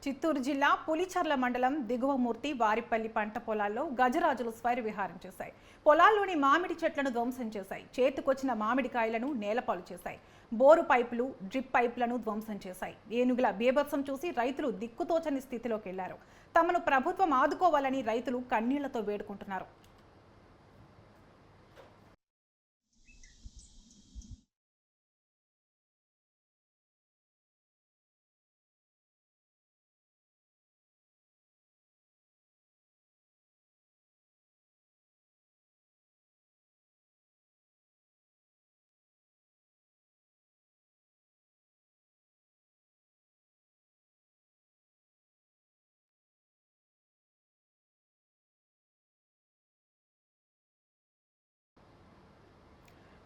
చిత్తూరు జిల్లా పులిచర్ల మండలం దిగువమూర్తి వారిపల్లి పంట పొలాల్లో గజరాజులు స్వైర విహారం చేశాయి. పొలాల్లోని మామిడి చెట్లను ధ్వంసం చేశాయి. చేతికొచ్చిన మామిడికాయలను నేలపాలు చేశాయి. బోరు పైపులు, డ్రిప్ పైపులను ధ్వంసం చేశాయి. ఏనుగుల బీభత్సం చూసి రైతులు దిక్కుతోచని స్థితిలోకి వెళ్లారు. తమను ప్రభుత్వం ఆదుకోవాలని రైతులు కన్నీళ్లతో వేడుకుంటున్నారు.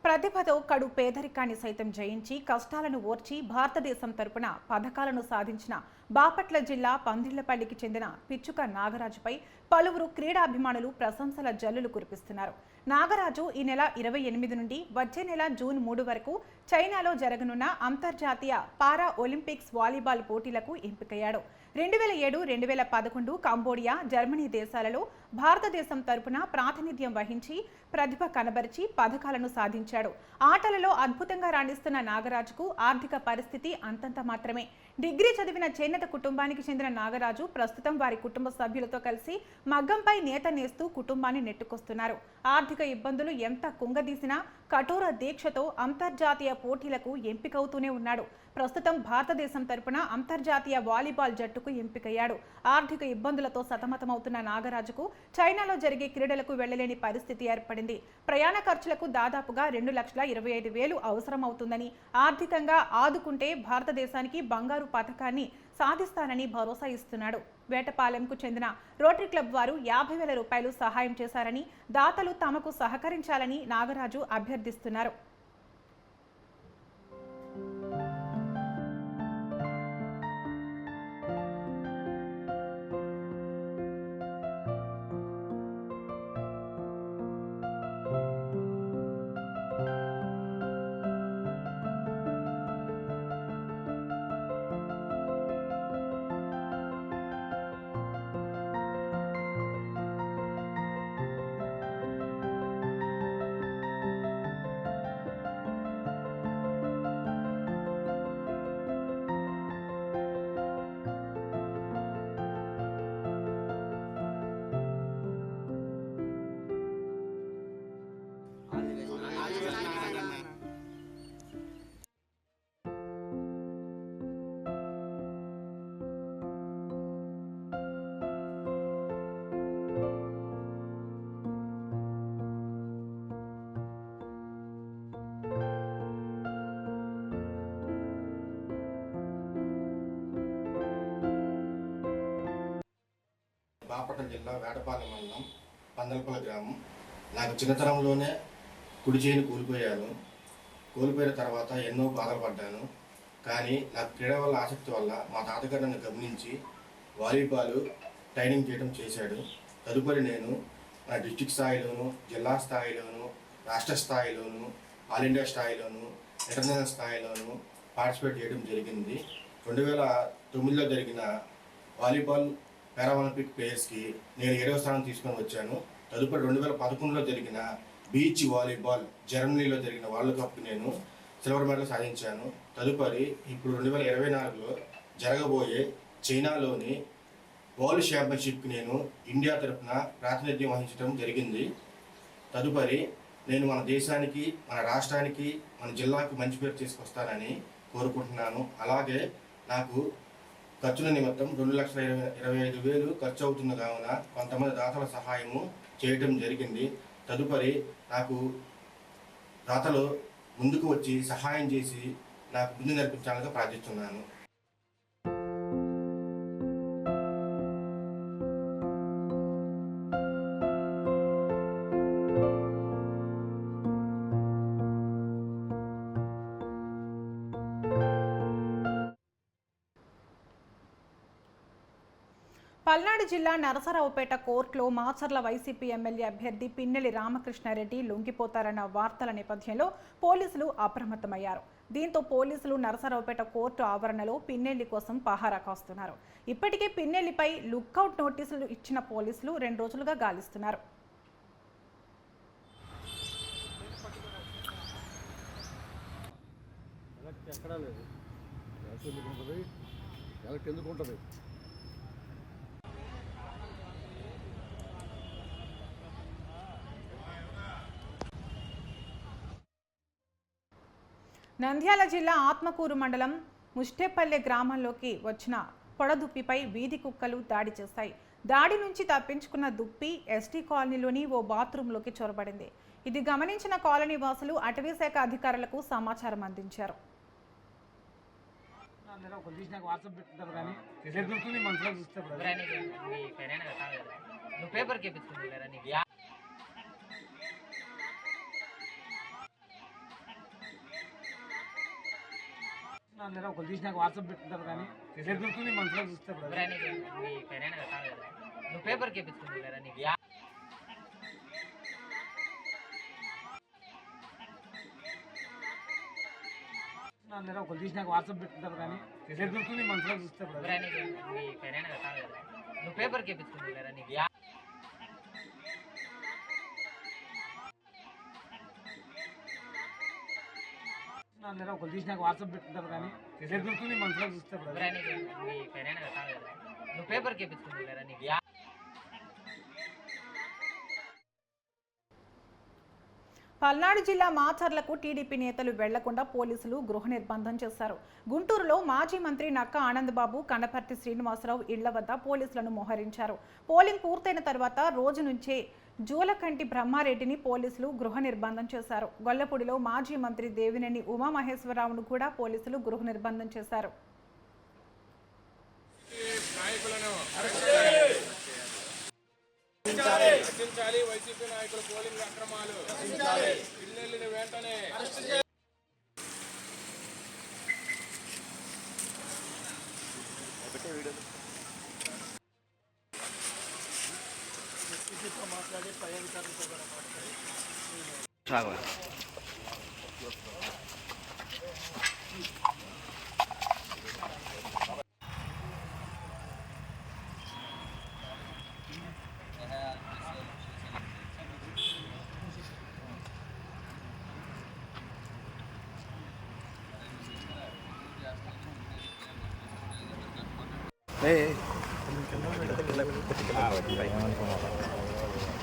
ప్రతిభతో కడు పేదరికాన్ని సైతం జయించి కష్టాలను ఓర్చి భారతదేశం తరపున పథకాలను సాధించిన బాపట్ల జిల్లా పందిళ్లపల్లికి చెందిన పిచ్చుక నాగరాజుపై పలువురు క్రీడాభిమానులు ప్రశంసల జల్లులు కురిపిస్తున్నారు. నాగరాజు ఈ నెల 28 నుండి వచ్చే నెల జూన్ 3 వరకు చైనాలో జరగనున్న అంతర్జాతీయ పారా ఒలింపిక్స్ వాలీబాల్ పోటీలకు ఎంపికయ్యాడు. 2007, 2011 కంబోడియా, జర్మనీ దేశాలలో భారతదేశం తరపున ప్రాతినిధ్యం వహించి ప్రతిభ కనబరిచి పథకాలను సాధించాడు. ఆటలలో అద్భుతంగా రాణిస్తున్న నాగరాజుకు ఆర్థిక పరిస్థితి అంతంత మాత్రమే. డిగ్రీ చదివిన చేనేత కుటుంబానికి చెందిన నాగరాజు ప్రస్తుతం వారి కుటుంబ సభ్యులతో కలిసి మగ్గంపై నేత నేస్తూ కుటుంబాన్ని నెట్టుకొస్తున్నారు. ఆర్థిక ఇబ్బందులు ఎంత కుంగదీసినా కఠోర దీక్షతో అంతర్జాతీయ పోటీలకు ఎంపికవుతూనే ఉన్నాడు. ప్రస్తుతం భారతదేశం తరపున అంతర్జాతీయ వాలీబాల్ జట్టుకు ఎంపికయ్యాడు. ఆర్థిక ఇబ్బందులతో సతమతమవుతున్న నాగరాజుకు చైనాలో జరిగే క్రీడలకు వెళ్లలేని పరిస్థితి ఏర్పడింది. ప్రయాణ ఖర్చులకు దాదాపుగా 2,25,000 అవసరమవుతుందని, ఆర్థికంగా ఆదుకుంటే భారతదేశానికి బంగారు పథకాన్ని సాధిస్తానని భరోసా ఇస్తున్నాడు. వేటపాలెంకు చెందిన రోటరీ క్లబ్ వారు 50,000 రూపాయలు సహాయం చేశారని, దాతలు తమకు సహకరించాలని నాగరాజు అభ్యర్థిస్తున్నారు. బాపట్ల జిల్లా వేటపాలెం మండలం పందలపల్లి గ్రామం. నాకు చిన్నతనంలోనే కుడి చేయిని కోల్పోయిన తర్వాత ఎన్నో బాధలు పడ్డాను. కానీ నాకు క్రీడ వల్ల ఆసక్తి వల్ల మా తాతగారు నన్ను గమనించి వాలీబాల్ ట్రైనింగ్ చేశాడు. తదుపరి నేను నా డిస్ట్రిక్ట్ స్థాయిలోను, జిల్లా స్థాయిలోను, రాష్ట్ర స్థాయిలోను, ఆల్ ఇండియా స్థాయిలోను, ఇంటర్నేషనల్ స్థాయిలోను పార్టిసిపేట్ చేయడం జరిగింది. 2009లో జరిగిన వాలీబాల్ పారాలింపిక్ ప్లేయర్స్కి నేను 7వ స్థానం తీసుకొని వచ్చాను. తదుపరి 2011లో జరిగిన బీచ్ వాలీబాల్ జర్మనీలో జరిగిన వరల్డ్ కప్కి నేను సిల్వర్ మెడల్ సాధించాను. తదుపరి ఇప్పుడు 2024లో జరగబోయే చైనాలోని వరల్డ్ ఛాంపియన్షిప్కి నేను ఇండియా తరఫున ప్రాతినిధ్యం వహించడం జరిగింది. తదుపరి నేను మన దేశానికి, మన రాష్ట్రానికి, మన జిల్లాకు మంచి పేరు తీసుకొస్తానని కోరుకుంటున్నాను. అలాగే నాకు ఖర్చుల నిమిత్తం 2,25,000 ఖర్చు అవుతుంది కావున కొంతమంది దాతల సహాయము చేయటం జరిగింది. తదుపరి నాకు దాతలు ముందుకు వచ్చి సహాయం చేసి నాకు ముందు నడిపించాలని ప్రార్థిస్తున్నాను. పల్నాడు జిల్లా నరసరావుపేట కోర్టులో మాచర్ల వైసీపీ ఎమ్మెల్యే అభ్యర్థి పిన్నెల్లి రామకృష్ణారెడ్డి లొంగిపోతారన్న వార్తల నేపథ్యంలో పోలీసులు అప్రమత్తమయ్యారు. దీంతో పోలీసులు నరసరావుపేట కోర్టు ఆవరణలో పిన్నెల్లి కోసం పహారా కాస్తున్నారు. ఇప్పటికే పిన్నెల్లిపై లుక్అవుట్ నోటీసులు ఇచ్చిన పోలీసులు 2 రోజులుగా గాలిస్తున్నారు. ఎక్కడా లేదు ఎందుకు ఉంటుంది ఎలక్ట్ ఎందుకు ఉంటుంది నంద్యాల జిల్లా ఆత్మకూరు మండలం ముష్టేపల్లె గ్రామంలోకి వచ్చిన పొడదుప్పిపై వీధి కుక్కలు దాడి చేశాయి. దాడి నుంచి తప్పించుకున్న దుప్పి ఎస్టీ కాలనీలోని ఓ బాత్రూంలోకి చొరబడింది. ఇది గమనించిన కాలనీ వాసులు అటవీ శాఖ అధికారులకు సమాచారం అందించారు. ఒకరు తీసినాక వాట్సాప్ పెట్టుకుంటారు కానీ దొరుకుతుంది మనసులో చూస్తే నువ్వు పేపర్కి ఎప్పించుకుంది కదా నీకు ఒకరు తీసినాక వాట్సాప్ పెట్టుకుంటారు కానీ దొరుకుతుంది మనసులో చూస్తే నువ్వు పేపర్కి ఎప్పించుకుంది కదా నీకు ఒకరు తీసినాక వాట్సాప్ పెట్టుకుంటారు కానీ దొరుకుతుంది మనసులో చూస్తే నువ్వు పేపర్కి ఎప్పించుకుంది కదా నీకు పల్నాడు జిల్లా మాచర్లకు టీడీపీ నేతలు వెళ్లకుండా పోలీసులు గృహ నిర్బంధం చేశారు. గుంటూరులో మాజీ మంత్రి నక్క ఆనందబాబు, కనపర్తి శ్రీనివాసరావు ఇళ్ల వద్ద పోలీసులను మోహరించారు. పోలింగ్ పూర్తయిన తర్వాత రోజు నుంచే జూలకంటి బ్రహ్మారెడ్డిని పోలీసులు గృహ నిర్బంధం చేశారు. గొల్లపూడిలో మాజీ మంత్రి దేవినేని ఉమామహేశ్వరరావును కూడా పోలీసులు గృహ నిర్బంధం చేశారు. వైసీపీ నాయకులు పోలింగ్ అక్రమాలు పిన్నెల్లిని వెంటనే మాట్లాడి పై అధికారులతో కూడా మాట్లాడి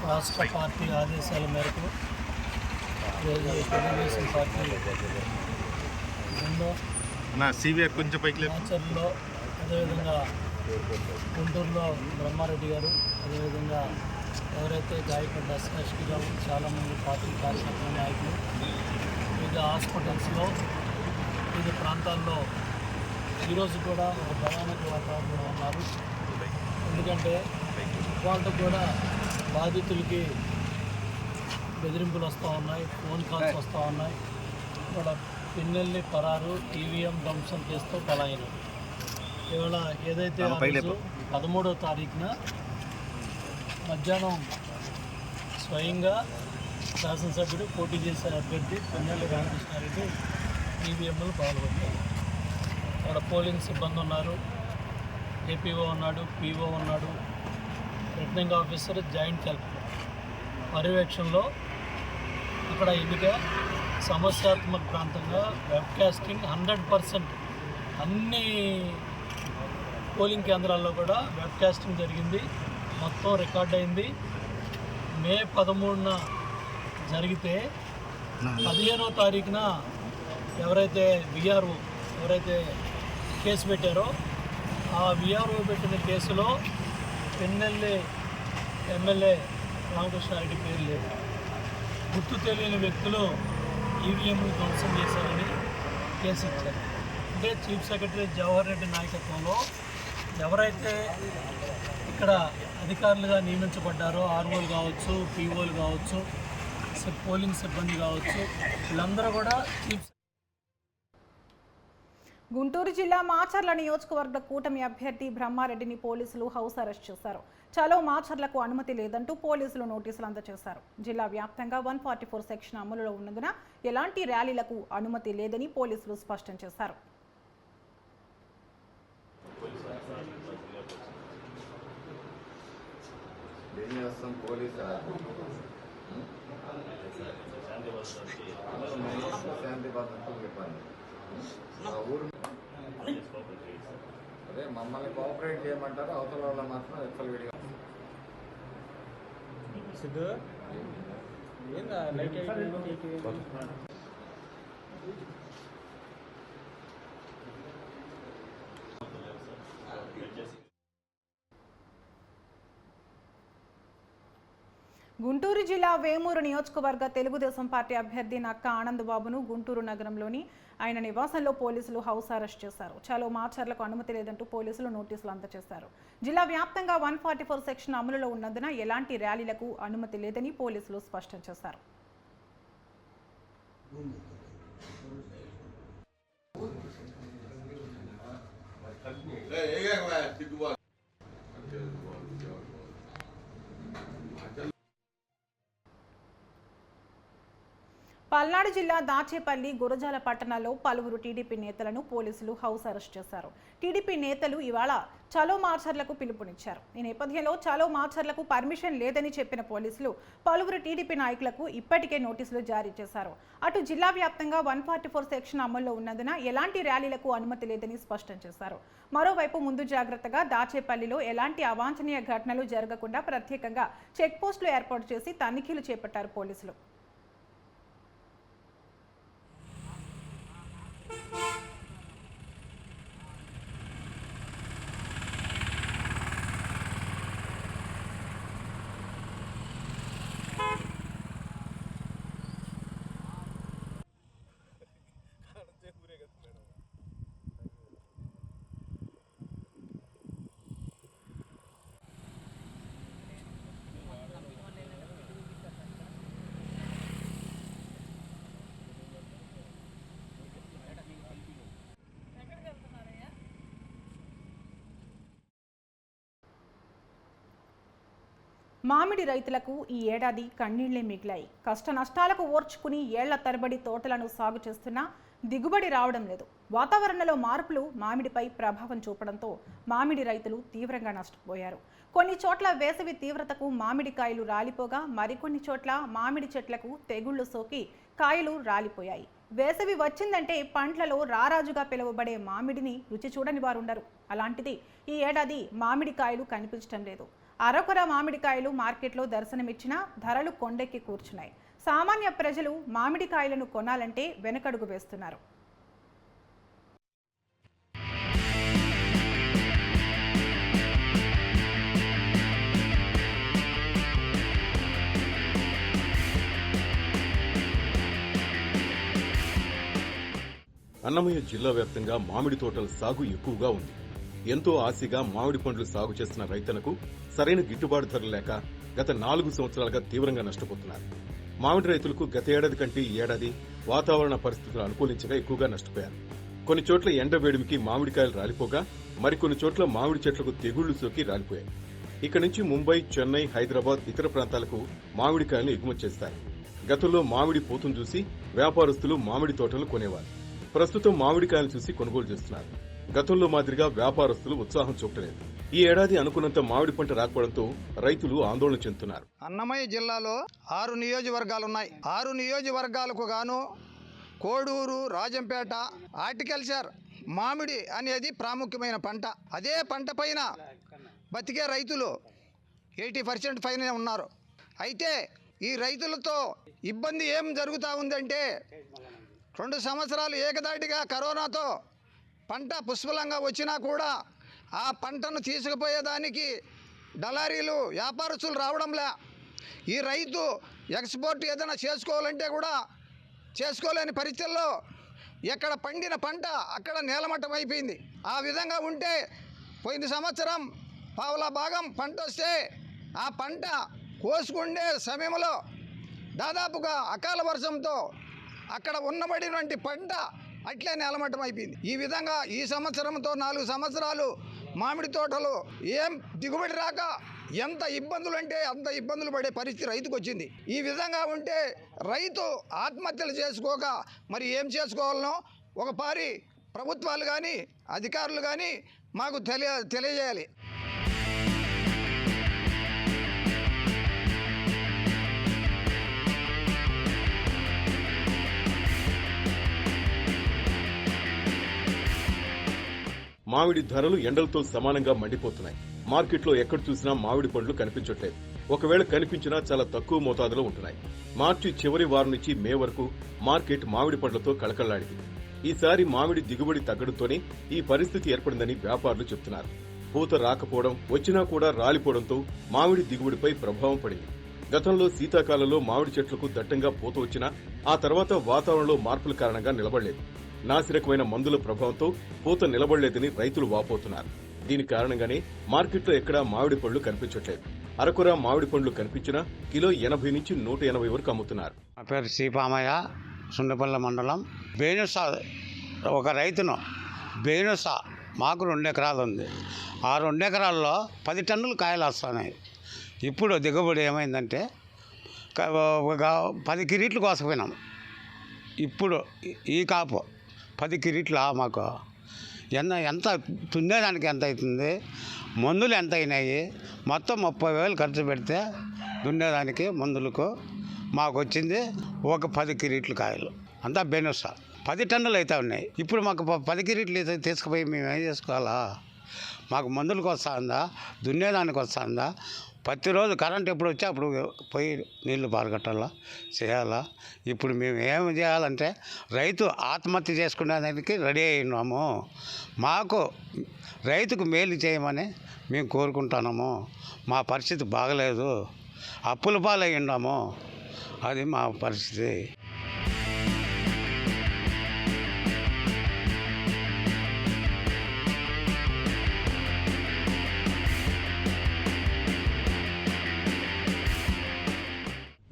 రాష్ట్ర పార్టీ ఆదేశాల మేరకు తెలుగుదేశం పార్టీ ఆచరణలో అదేవిధంగా గుంటూరులో బ్రహ్మారెడ్డి గారు, అదేవిధంగా ఎవరైతే గాయపడ్డ అస్కాష్కి గారు, చాలామంది పార్టీ కార్యకర్తల నాయకులు వివిధ హాస్పిటల్స్లో వివిధ ప్రాంతాల్లో ఈరోజు కూడా ఒక భయానక వాతావరణంలో ఉన్నారు. ఎందుకంటే వాళ్ళకు కూడా బాధితులకి బెదిరింపులు వస్తూ ఉన్నాయి, ఫోన్ కాల్స్ వస్తూ ఉన్నాయి. ఇవాళ పిన్నెల్లి పరారు, ఈవీఎం ధ్వంసం చేస్తూ పలాయనం. ఇవాళ ఏదైతే 13వ తారీఖున మధ్యాహ్నం స్వయంగా శాసనసభ్యుడు పోటీ చేసే అభ్యర్థి పిన్నెల్లి రామకృష్ణారెడ్డి ఈవీఎంలు పాల్గొన్నారు. అక్కడ పోలింగ్ సిబ్బంది ఉన్నారు, ఏపీఓ ఉన్నాడు, పీఓ ఉన్నాడు, రిటర్నింగ్ ఆఫీసర్, జాయింట్ కలెక్టర్ పర్యవేక్షణలో అక్కడ ఎన్నిక సమస్యాత్మక ప్రాంతంగా వెబ్కాస్టింగ్ 100% అన్ని పోలింగ్ కేంద్రాల్లో కూడా వెబ్కాస్టింగ్ జరిగింది. మొత్తం రికార్డ్ అయింది. మే 13న జరిగితే 15వ తారీఖున ఎవరైతే విఆర్ఓ కేసు పెట్టారో ఆ విఆర్ఓ పెట్టిన కేసులో పిన్నెల్లి ఎమ్మెల్యే రామకృష్ణారెడ్డి పేరు లేదు. గుర్తు తెలియని వ్యక్తులు ఈవీఎంలు ధ్వంసం చేశారని కేసు ఇచ్చారు. అంటే చీఫ్ సెక్రటరీ జవహర్ రెడ్డి నాయకత్వంలో ఎవరైతే ఇక్కడ అధికారులుగా నియమించబడ్డారో, ఆర్ఓలు కావచ్చు, పీఓలు కావచ్చు, పోలింగ్ సిబ్బంది కావచ్చు, వీళ్ళందరూ కూడా చీఫ్ గుంటూరు జిల్లా మాచర్ల నియోజకవర్గ కూటమి అభ్యర్థి బ్రహ్మారెడ్డిని పోలీసులు హౌస్ అరెస్ట్ చేశారు. చలో మాచర్లకు అనుమతి లేదంటూ పోలీసులు నోటీసులు అందజేశారు. జిల్లా వ్యాప్తంగా 144 సెక్షన్ అమలులో ఉన్నందున ఎలాంటి ర్యాలీలకు అనుమతి లేదని పోలీసులు స్పష్టం చేశారు. అదే మమ్మల్ని కోఆపరేట్ చేయమంటారు, అవతల వాళ్ళ మాత్రం ఎక్కలు విడిగా గుంటూరు జిల్లా వేమూరు నియోజకవర్గ తెలుగుదేశం పార్టీ అభ్యర్థి నక్క ఆనంద్ బాబును గుంటూరు నగరంలోని ఆయన నివాసంలో పోలీసులు హౌస్ అరెస్ట్ చేశారు. చలో మాచర్లకు అనుమతి లేదంటూ పోలీసులు నోటీసులు అందజేశారు. జిల్లా వ్యాప్తంగా 144 సెక్షన్ అమలులో ఉన్నందున ఎలాంటి ర్యాలీలకు అనుమతి లేదని పోలీసులు స్పష్టం చేశారు. పల్నాడు జిల్లా దాచేపల్లి గురజాల పట్టణాల్లో పలువురు టీడీపీ నేతలను పోలీసులు హౌస్ అరెస్ట్ చేశారు. టీడీపీ నేతలు ఇవాళ చలో మాచర్లకు పిలుపునిచ్చారు. ఈ నేపథ్యంలో చలో మాచర్లకు పర్మిషన్ లేదని చెప్పిన పోలీసులు పలువురు టీడీపీ నాయకులకు ఇప్పటికే నోటీసులు జారీ చేశారు. అటు జిల్లా వ్యాప్తంగా 144 సెక్షన్ అమల్లో ఉన్నందున ఎలాంటి ర్యాలీలకు అనుమతి లేదని స్పష్టం చేశారు. మరోవైపు ముందు జాగ్రత్తగా దాచేపల్లిలో ఎలాంటి అవాంఛనీయ ఘటనలు జరగకుండా ప్రత్యేకంగా చెక్ పోస్టులు ఏర్పాటు చేసి తనిఖీలు చేపట్టారు పోలీసులు. మామిడి రైతులకు ఈ ఏడాది కన్నీళ్లే మిగిలాయి. కష్ట నష్టాలకు ఓర్చుకుని ఏళ్ల తరబడి తోటలను సాగు చేస్తున్నా దిగుబడి రావడం లేదు. వాతావరణంలో మార్పులు మామిడిపై ప్రభావం చూపడంతో మామిడి రైతులు తీవ్రంగా నష్టపోయారు. కొన్ని చోట్ల వేసవి తీవ్రతకు మామిడికాయలు రాలిపోగా మరికొన్ని చోట్ల మామిడి చెట్లకు తెగుళ్లు సోకి కాయలు రాలిపోయాయి. వేసవి వచ్చిందంటే పండ్లలో రారాజుగా పిలువబడే మామిడిని రుచి చూడని వారుండరు. అలాంటిది ఈ ఏడాది మామిడికాయలు కనిపించడం లేదు. అరకొర మామిడికాయలు మార్కెట్లో దర్శనమిచ్చినా ధరలు కొండెక్కి కూర్చున్నాయి. సామాన్య ప్రజలు మామిడికాయలను కొనాలంటే వెనకడుగు వేస్తున్నారు. అన్నమయ్య జిల్లా వ్యాప్తంగా మామిడి తోటల సాగు ఎక్కువగా ఉంది. ఎంతో ఆశగా మామిడి పండ్లు సాగు చేస్తున్న రైతులకు సరైన గిట్టుబాటు ధర లేక గత 4 సంవత్సరాలుగా తీవ్రంగా నష్టపోతున్నారు. మామిడి రైతులకు గత ఏడాది కంటే ఈ ఏడాది వాతావరణ పరిస్థితులు అనుకూలించగా ఎక్కువగా నష్టపోయారు. కొన్ని చోట్ల ఎండ వేడిమికి మామిడికాయలు రాలిపోగా మరికొన్ని చోట్ల మామిడి చెట్లకు తెగుళ్లు సోకి రాలిపోయాయి. ఇక్కడి నుంచి ముంబై, చెన్నై, హైదరాబాద్ ఇతర ప్రాంతాలకు మామిడికాయలను ఎగుమతి చేస్తారు. గతంలో మామిడి పూతను చూసి వ్యాపారస్తులు మామిడి తోటలు కొనేవారు. ప్రస్తుతం మామిడికాయలు చూసి కొనుగోలు చేస్తున్నారు. గతంలో మాదిరిగా వ్యాపారస్తులు ఉత్సాహం చూపలేదు. ఈ ఏడాది అనుకున్నంత మామిడి పంట రాకపోవడంతో రైతులు ఆందోళన చెందుతున్నారు. అన్నమయ్య జిల్లాలో 6 నియోజకవర్గాలున్నాయి. 6 నియోజకవర్గాలకు గాను కోడూరు, రాజంపేట, హార్టికల్చర్ మామిడి అనేది ప్రాముఖ్యమైన పంట. అదే పంట పైన బతికే రైతులు 80% పైన ఉన్నారు. అయితే ఈ రైతులతో ఇబ్బంది ఏం జరుగుతూ ఉందంటే 2 సంవత్సరాలు ఏకదాటిగా కరోనాతో పంట పుష్కలంగా వచ్చినా కూడా ఆ పంటను తీసుకుపోయేదానికి దళారీలు, వ్యాపారస్తులు రావడంలే. ఈ రైతు ఎక్స్పోర్ట్ ఏదైనా చేసుకోవాలంటే కూడా చేసుకోలేని పరిస్థితుల్లో ఎక్కడ పండిన పంట అక్కడ నేలమట్టం అయిపోయింది. ఆ విధంగా ఉంటే పోయిన సంవత్సరం పావులా భాగం పంట వస్తే ఆ పంట కోసుకుండే సమయంలో దాదాపుగా అకాల వర్షంతో అక్కడ ఉన్నబడినటువంటి పంట అట్లే నేలమట్టం అయిపోయింది. ఈ విధంగా ఈ సంవత్సరంతో 4 సంవత్సరాలు మామిడి తోటలు ఏం దిగుబడి రాక ఎంత ఇబ్బందులు అంటే అంత ఇబ్బందులు పడే పరిస్థితి రైతుకు వచ్చింది. ఈ విధంగా ఉంటే రైతు ఆత్మహత్యలు చేసుకోక మరి ఏం చేసుకోవాలనో ఒకసారి ప్రభుత్వాలు కానీ అధికారులు కానీ మాకు తెలియజేయాలి. మామిడి ధరలు ఎండలతో సమానంగా మండిపోతున్నాయి. మార్కెట్లో ఎక్కడ చూసినా మామిడి పండ్లు కనిపించట్లేదు. ఒకవేళ కనిపించినా చాలా తక్కువ మోతాదులో ఉంటున్నాయి. మార్చి చివరి వారం నుంచి మే వరకు మార్కెట్ మామిడి పండ్లతో కళకళలాడింది. ఈసారి మామిడి దిగుబడి తగ్గడంతోనే ఈ పరిస్థితి ఏర్పడిందని వ్యాపారులు చెబుతున్నారు. పూత రాకపోవడం, వచ్చినా కూడా రాలిపోవడంతో మామిడి దిగుబడిపై ప్రభావం పడింది. గతంలో శీతాకాలంలో మామిడి చెట్లకు దట్టంగా పూత వచ్చినా ఆ తర్వాత వాతావరణంలో మార్పుల కారణంగా నిలబడలేదు. నాసిరకమైన మందుల ప్రభావంతో పూత నిలబడలేదని రైతులు వాపోతున్నారు. దీని కారణంగానే మార్కెట్లో ఎక్కడా మామిడి పండ్లు కనిపించట్లేదు. అరకొర మామిడి పండ్లు కనిపించినా కిలో 80 నుంచి 180 వరకు అమ్ముతున్నారు. నా పేరు సీపామయ్య, సుండపల్లి మండలం. బేనుసా ఒక రైతును బేనుసా మాకు 2 ఎకరాలు ఉంది. ఆ 2 ఎకరాల్లో 10 టన్నులు కాయలు వస్తున్నాయి. ఇప్పుడు దిగుబడి ఏమైందంటే ఒక 10 కిరీట్లు కోసపోయినాం. ఇప్పుడు ఈ కాపు 10 కిరీట్ల మాకు ఎంత తుండేదానికి ఎంత అవుతుంది, మందులు ఎంత అయినాయి, మొత్తం 30,000 ఖర్చు పెడితే దున్నేదానికి మందులకు మాకు వచ్చింది ఒక 10 కిరీట్లు కాయలు. అంతా బెనుసా 10 టన్నులు అయితే ఉన్నాయి. ఇప్పుడు మాకు 10 కిరీట్లు అయితే తీసుకుపోయి మేము ఏం చేసుకోవాలా? మాకు మందులకు వస్తుందా, దున్నేదానికి వస్తుందా? ప్రతిరోజు కరెంట్ ఎప్పుడు వచ్చి అప్పుడు పోయి నీళ్లు పారగట్టాలా, చేయాలా. ఇప్పుడు మేము ఏం చేయాలంటే రైతు ఆత్మహత్య చేసుకునేదానికి రెడీ అయినాము. మాకు రైతుకు మేలు చేయమని మేము కోరుకుంటున్నాము. మా పరిస్థితి బాగలేదు, అప్పుల పాలై ఉన్నాము. అది మా పరిస్థితి.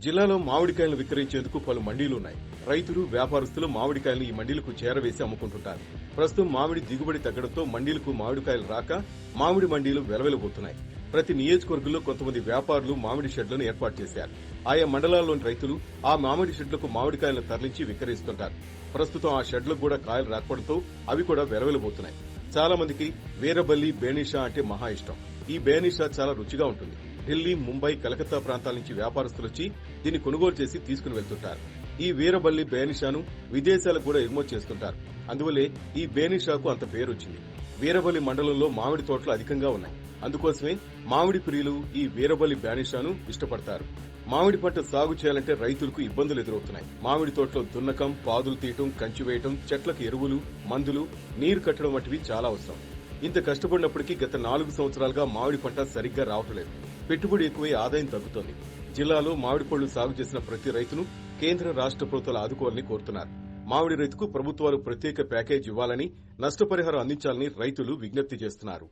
జిల్లాలో మామిడికాయలను విక్రయించేందుకు పలు మండీలున్నాయి. రైతులు, వ్యాపారస్తులు మామిడికాయలను ఈ మండీలకు చేరవేసి అమ్ముకుంటుంటారు. ప్రస్తుతం మామిడి దిగుబడి తగ్గడంతో మండీలకు మామిడికాయలు రాక మామిడి మండీలు వెలవెలబోతున్నాయి. ప్రతి నియోజకవర్గంలో కొంతమంది వ్యాపారులు మామిడి షెడ్లను ఏర్పాటు చేశారు. ఆయా మండలాల్లోని రైతులు ఆ మామిడి షెడ్లకు మామిడికాయలను తరలించి విక్రయిస్తుంటారు. ప్రస్తుతం ఆ షెడ్లకు కూడా కాయలు రాకపోవడంతో అవి కూడా వెలవెలబోతున్నాయి. చాలా మందికి వీరబల్లి బేనిషా అంటే మహా ఇష్టం. ఈ బేనిషా చాలా రుచిగా ఉంటుంది. ఢిల్లీ, ముంబై, కలకత్తా ప్రాంతాల నుంచి వ్యాపారస్తులు వచ్చి దీన్ని కొనుగోలు చేసి తీసుకుని వెళ్తుంటారు. ఈ వీరబల్లి బేనిషాను విదేశాలకు కూడా ఎగుమతి చేస్తుంటారు. అందువల్లే ఈ బేనిషాకు అంత పేరు వచ్చింది. వీరబల్లి మండలంలో మామిడి తోటలు అధికంగా ఉన్నాయి. అందుకోసమే మామిడి ప్రియులు ఈ వీరబల్లి బేనిషాను ఇష్టపడతారు. మామిడి పంట సాగు చేయాలంటే రైతులకు ఇబ్బందులు ఎదురవుతున్నాయి. మామిడి తోటలో దున్నకం, పాదులు తీయటం, కంచి వేయటం, చెట్లకు ఎరువులు, మందులు, నీరు కట్టడం వంటివి చాలా అవసరం. ఇంత కష్టపడినప్పటికీ గత 4 సంవత్సరాలుగా మామిడి పంట సరిగ్గా రావట్లేదు. పెట్టుబడి ఎక్కువై ఆదాయం తగ్గుతోంది. జిల్లాలో మామిడి పళ్లు సాగు చేసిన ప్రతి రైతును కేంద్ర, రాష్ట్ర ప్రభుత్వాలు ఆదుకోవాలని కోరుతున్నారు. మామిడి రైతుకు ప్రభుత్వాలు ప్రత్యేక ప్యాకేజ్ ఇవ్వాలని, నష్టపరిహారం అందించాలని రైతులు విజ్ఞప్తి చేస్తున్నారు.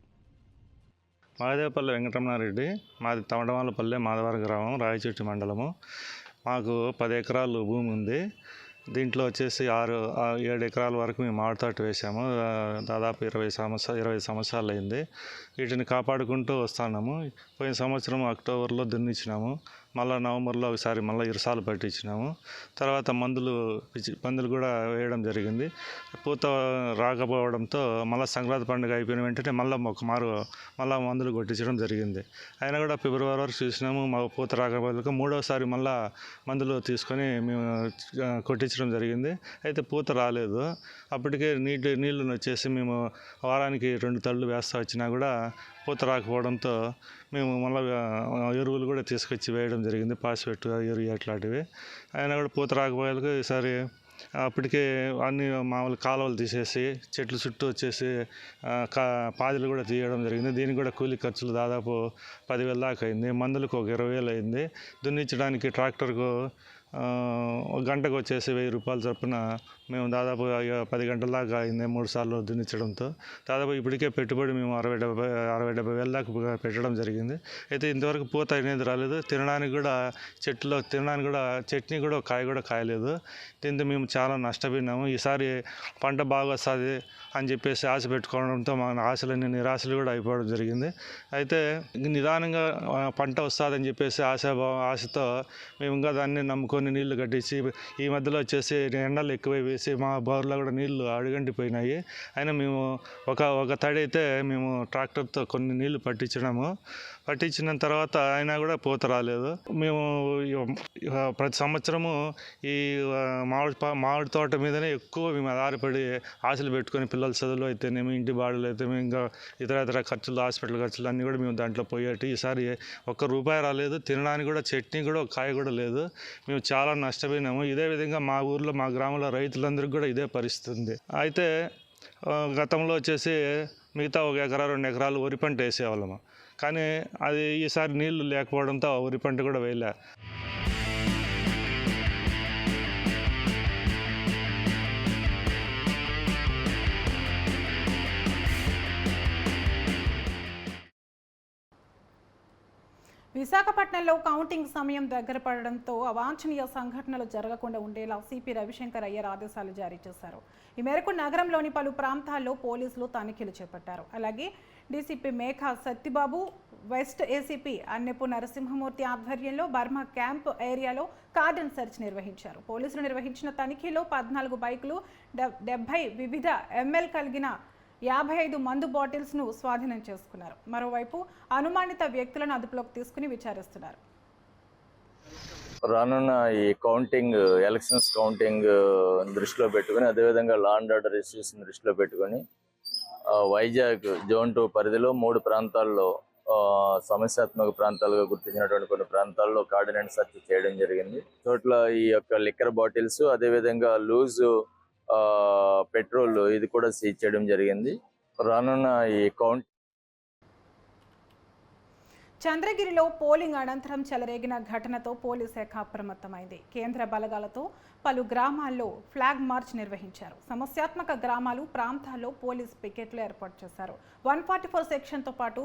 మాదేవపల్లి వెంకటరమణారెడ్డి, మాది తమడమాలపల్లె, మాధవర గ్రామం, రాయచోటి మండలము. మాకు 10 ఎకరాలు భూమి ఉంది. దీంట్లో వచ్చేసి 6-7 ఎకరాల వరకు మేము మామిడి తోట వేసాము. దాదాపు 20 సంవత్సరాలు అయింది. వీటిని కాపాడుకుంటూ వస్తున్నాము. పోయిన సంవత్సరం అక్టోబర్లో దున్నిచ్చినాము. మళ్ళీ నవంబర్లో ఒకసారి మళ్ళీ ఇరసాలు పట్టించినాము. తర్వాత మందులు కూడా వేయడం జరిగింది. పూత రాకపోవడంతో మళ్ళీ సంక్రాంతి పండుగ అయిపోయిన వెంటనే మళ్ళీ మళ్ళీ మందులు కొట్టించడం జరిగింది. అయినా కూడా ఫిబ్రవరి వరకు చూసినాము. మా పూత రాకపోతే మూడోసారి మళ్ళీ మందులు తీసుకొని మేము కొట్టించడం జరిగింది. అయితే పూత రాలేదు. అప్పటికే నీళ్లను వచ్చేసి మేము వారానికి 2 తళ్ళు వేస్తూ వచ్చినా కూడా పూత రాకపోవడంతో మేము మళ్ళీ ఎరువులు కూడా తీసుకొచ్చి వేయడం జరిగింది. పాస్పెట్, యూరియా అట్లాంటివి. అయినా కూడా పూత రాకపోయేందుకు ఈసారి అప్పటికే అన్ని మామూలు కాలువలు తీసేసి చెట్లు చుట్టూ వచ్చేసి పాదులు కూడా తీయడం జరిగింది. దీనికి కూడా కూలీ ఖర్చులు దాదాపు 10,000 దాకా అయింది. మందులకు ఒక 20,000 అయింది. దున్నించడానికి ట్రాక్టర్కు ఒక గంటకు వచ్చేసి 1000 రూపాయల చొప్పున మేము దాదాపు 10 గంటల దాకా అయింది 3 సార్లు దున్నించడంతో. దాదాపు ఇప్పటికే పెట్టుబడి మేము 60-70 వేల దాకా పెట్టడం జరిగింది. అయితే ఇంతవరకు పూత అనేది రాలేదు. తినడానికి కూడా చట్నీ కూడా కాయ కూడా కాయలేదు. దీంతో మేము చాలా నష్టపోయినాము. ఈసారి పంట బాగా వస్తుంది అని చెప్పేసి ఆశ పెట్టుకోవడంతో మా ఆశలన్నీ నిరాశలు కూడా అయిపోవడం జరిగింది. అయితే నిదానంగా పంట వస్తుందని చెప్పేసి ఆశతో మేము ఇంకా దాన్ని నమ్ముకొని నీళ్లు కట్టించి ఈ మధ్యలో వచ్చేసి ఎండలు ఎక్కువ వేసి మా బోర్లో కూడా నీళ్లు అడుగంటిపోయినాయి. అయినా మేము ఒక తడి అయితే మేము ట్రాక్టర్తో కొన్ని నీళ్లు పట్టించిన తర్వాత అయినా కూడా పూత రాలేదు. మేము ప్రతి సంవత్సరము ఈ మామిడి తోట మీదనే ఎక్కువ మేము ఆధారపడి ఆశలు పెట్టుకొని పిల్లల చదువులు అయితేనేమి, ఇంటి బాడులు అయితే ఇంకా ఇతర ఖర్చులు, హాస్పిటల్ ఖర్చులు అన్నీ కూడా మేము దాంట్లో పోయేటి. ఈసారి ₹1 రాలేదు. తినడానికి కూడా చట్నీ కూడా కాయ కూడా లేదు. మేము చాలా నష్టపోయినాము. ఇదే విధంగా మా ఊర్లో మా గ్రామంలో రైతులందరికీ కూడా ఇదే పరిస్థితి ఉంది. అయితే గతంలో వచ్చేసి మిగతా 1 ఎకరా 2 ఎకరాలు వరి పంట వేసేవాళ్ళము. కానీ అది ఈసారి నీళ్లు లేకపోవడంతో వరి పంట కూడా వేయలే. విశాఖపట్నంలో కౌంటింగ్ సమయం దగ్గర పడడంతో అవాంఛనీయ సంఘటనలు జరగకుండా ఉండేలా సిపి రవిశంకర్ అయ్యర్ ఆదేశాలు జారీ చేశారు. ఈ మేరకు నగరంలోని పలు ప్రాంతాల్లో పోలీసులు తనిఖీలు చేపట్టారు. అలాగే DCP Megha Satyababu, west ACP Annepu Narasimhamurthy ఆధ్వర్యంలో బర్మా క్యాంప్ ఏరియాలో కార్డన్ సెర్చ్ నిర్వహించారు. పోలీసులు నిర్వహించిన తనిఖీలో 14 బైకులు, 70 వివిధ ఎంఎల్ కలిగిన 55 మందు బాటిల్స్ను స్వాధీనం చేసుకున్నారు. మరోవైపు అనుమానిత వ్యక్తులను అదుపులోకి తీసుకుని విచారిస్తున్నారు. రానున్న ఈ ఎలక్షన్స్ కౌంటింగ్ దృష్టిలో పెట్టుకుని, అదేవిధంగా లా అండ్ ఆర్డర్ ఇష్యూస్ దృష్టిలో పెట్టుకుని వైజాగ్ జోన్ 2 పరిధిలో 3 ప్రాంతాల్లో సమస్యాత్మక ప్రాంతాలుగా గుర్తించినటువంటి కొన్ని ప్రాంతాల్లో కార్డినెంట్ సెర్చ్ చేయడం జరిగింది. చోట్ల ఈ యొక్క లిక్కర్ బాటిల్స్, అదేవిధంగా లూజ్ పెట్రోల్ ఇది కూడా సీజ్ చేయడం జరిగింది. రానున్న ఈ చంద్రగిరిలో పోలింగ్ అనంతరం చెలరేగిన ఘటనతో పోలీస్ శాఖ అప్రమత్తమైంది. కేంద్ర బలగాలతో పలు గ్రామాల్లో ఫ్లాగ్ మార్చ్ నిర్వహించారు. సమస్యాత్మక గ్రామాలు, ప్రాంతాల్లో పోలీస్ పికెట్లు ఏర్పాటు చేశారు. 144 సెక్షన్తో పాటు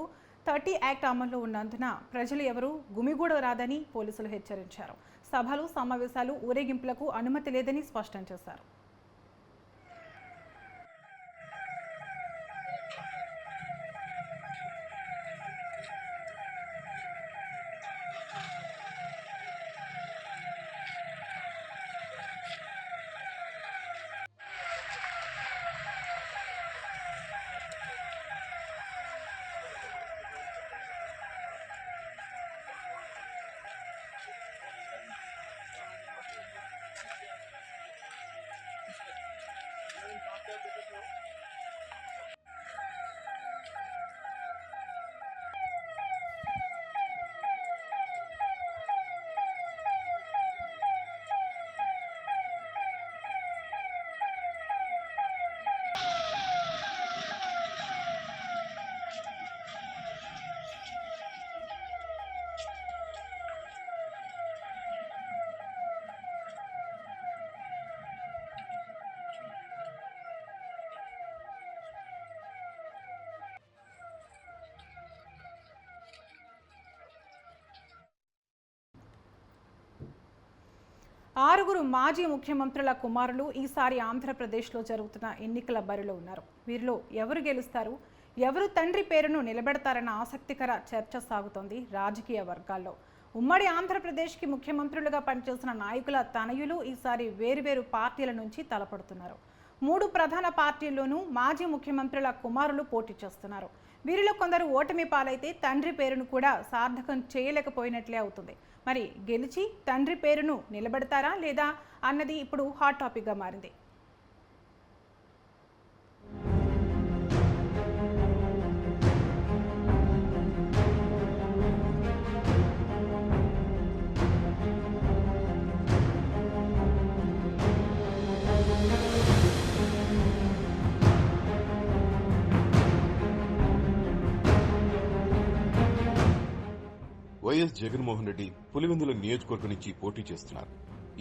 30 యాక్ట్ అమల్లో ఉన్నందున ప్రజలు ఎవరూ గుమిగూడ రాదని పోలీసులు హెచ్చరించారు. సభలు, సమావేశాలు, ఊరేగింపులకు అనుమతి లేదని స్పష్టం చేశారు. ఆరుగురు మాజీ ముఖ్యమంత్రుల కుమారులు ఈసారి ఆంధ్రప్రదేశ్లో జరుగుతున్న ఎన్నికల బరిలో ఉన్నారు. వీరిలో ఎవరు గెలుస్తారు, ఎవరు తండ్రి పేరును నిలబెడతారన్న ఆసక్తికర చర్చ సాగుతోంది రాజకీయ వర్గాల్లో. ఉమ్మడి ఆంధ్రప్రదేశ్కి ముఖ్యమంత్రులుగా పనిచేసిన నాయకుల తనయులు ఈసారి వేరువేరు పార్టీల నుంచి తలపడుతున్నారు. 3 ప్రధాన పార్టీల్లోనూ మాజీ ముఖ్యమంత్రుల కుమారులు పోటీ చేస్తున్నారు. వీరిలో కొందరు ఓటమి పాలైతే తండ్రి పేరును కూడా సార్థకం చేయలేకపోయినట్లే అవుతుంది. మరి గెలిచి తండ్రి పేరును నిలబెడతారా లేదా అన్నది ఇప్పుడు హాట్ టాపిక్గా మారింది. వైఎస్ జగన్మోహన్ రెడ్డి పులివెందుల నియోజకవర్గం నుంచి పోటీ చేస్తున్నారు.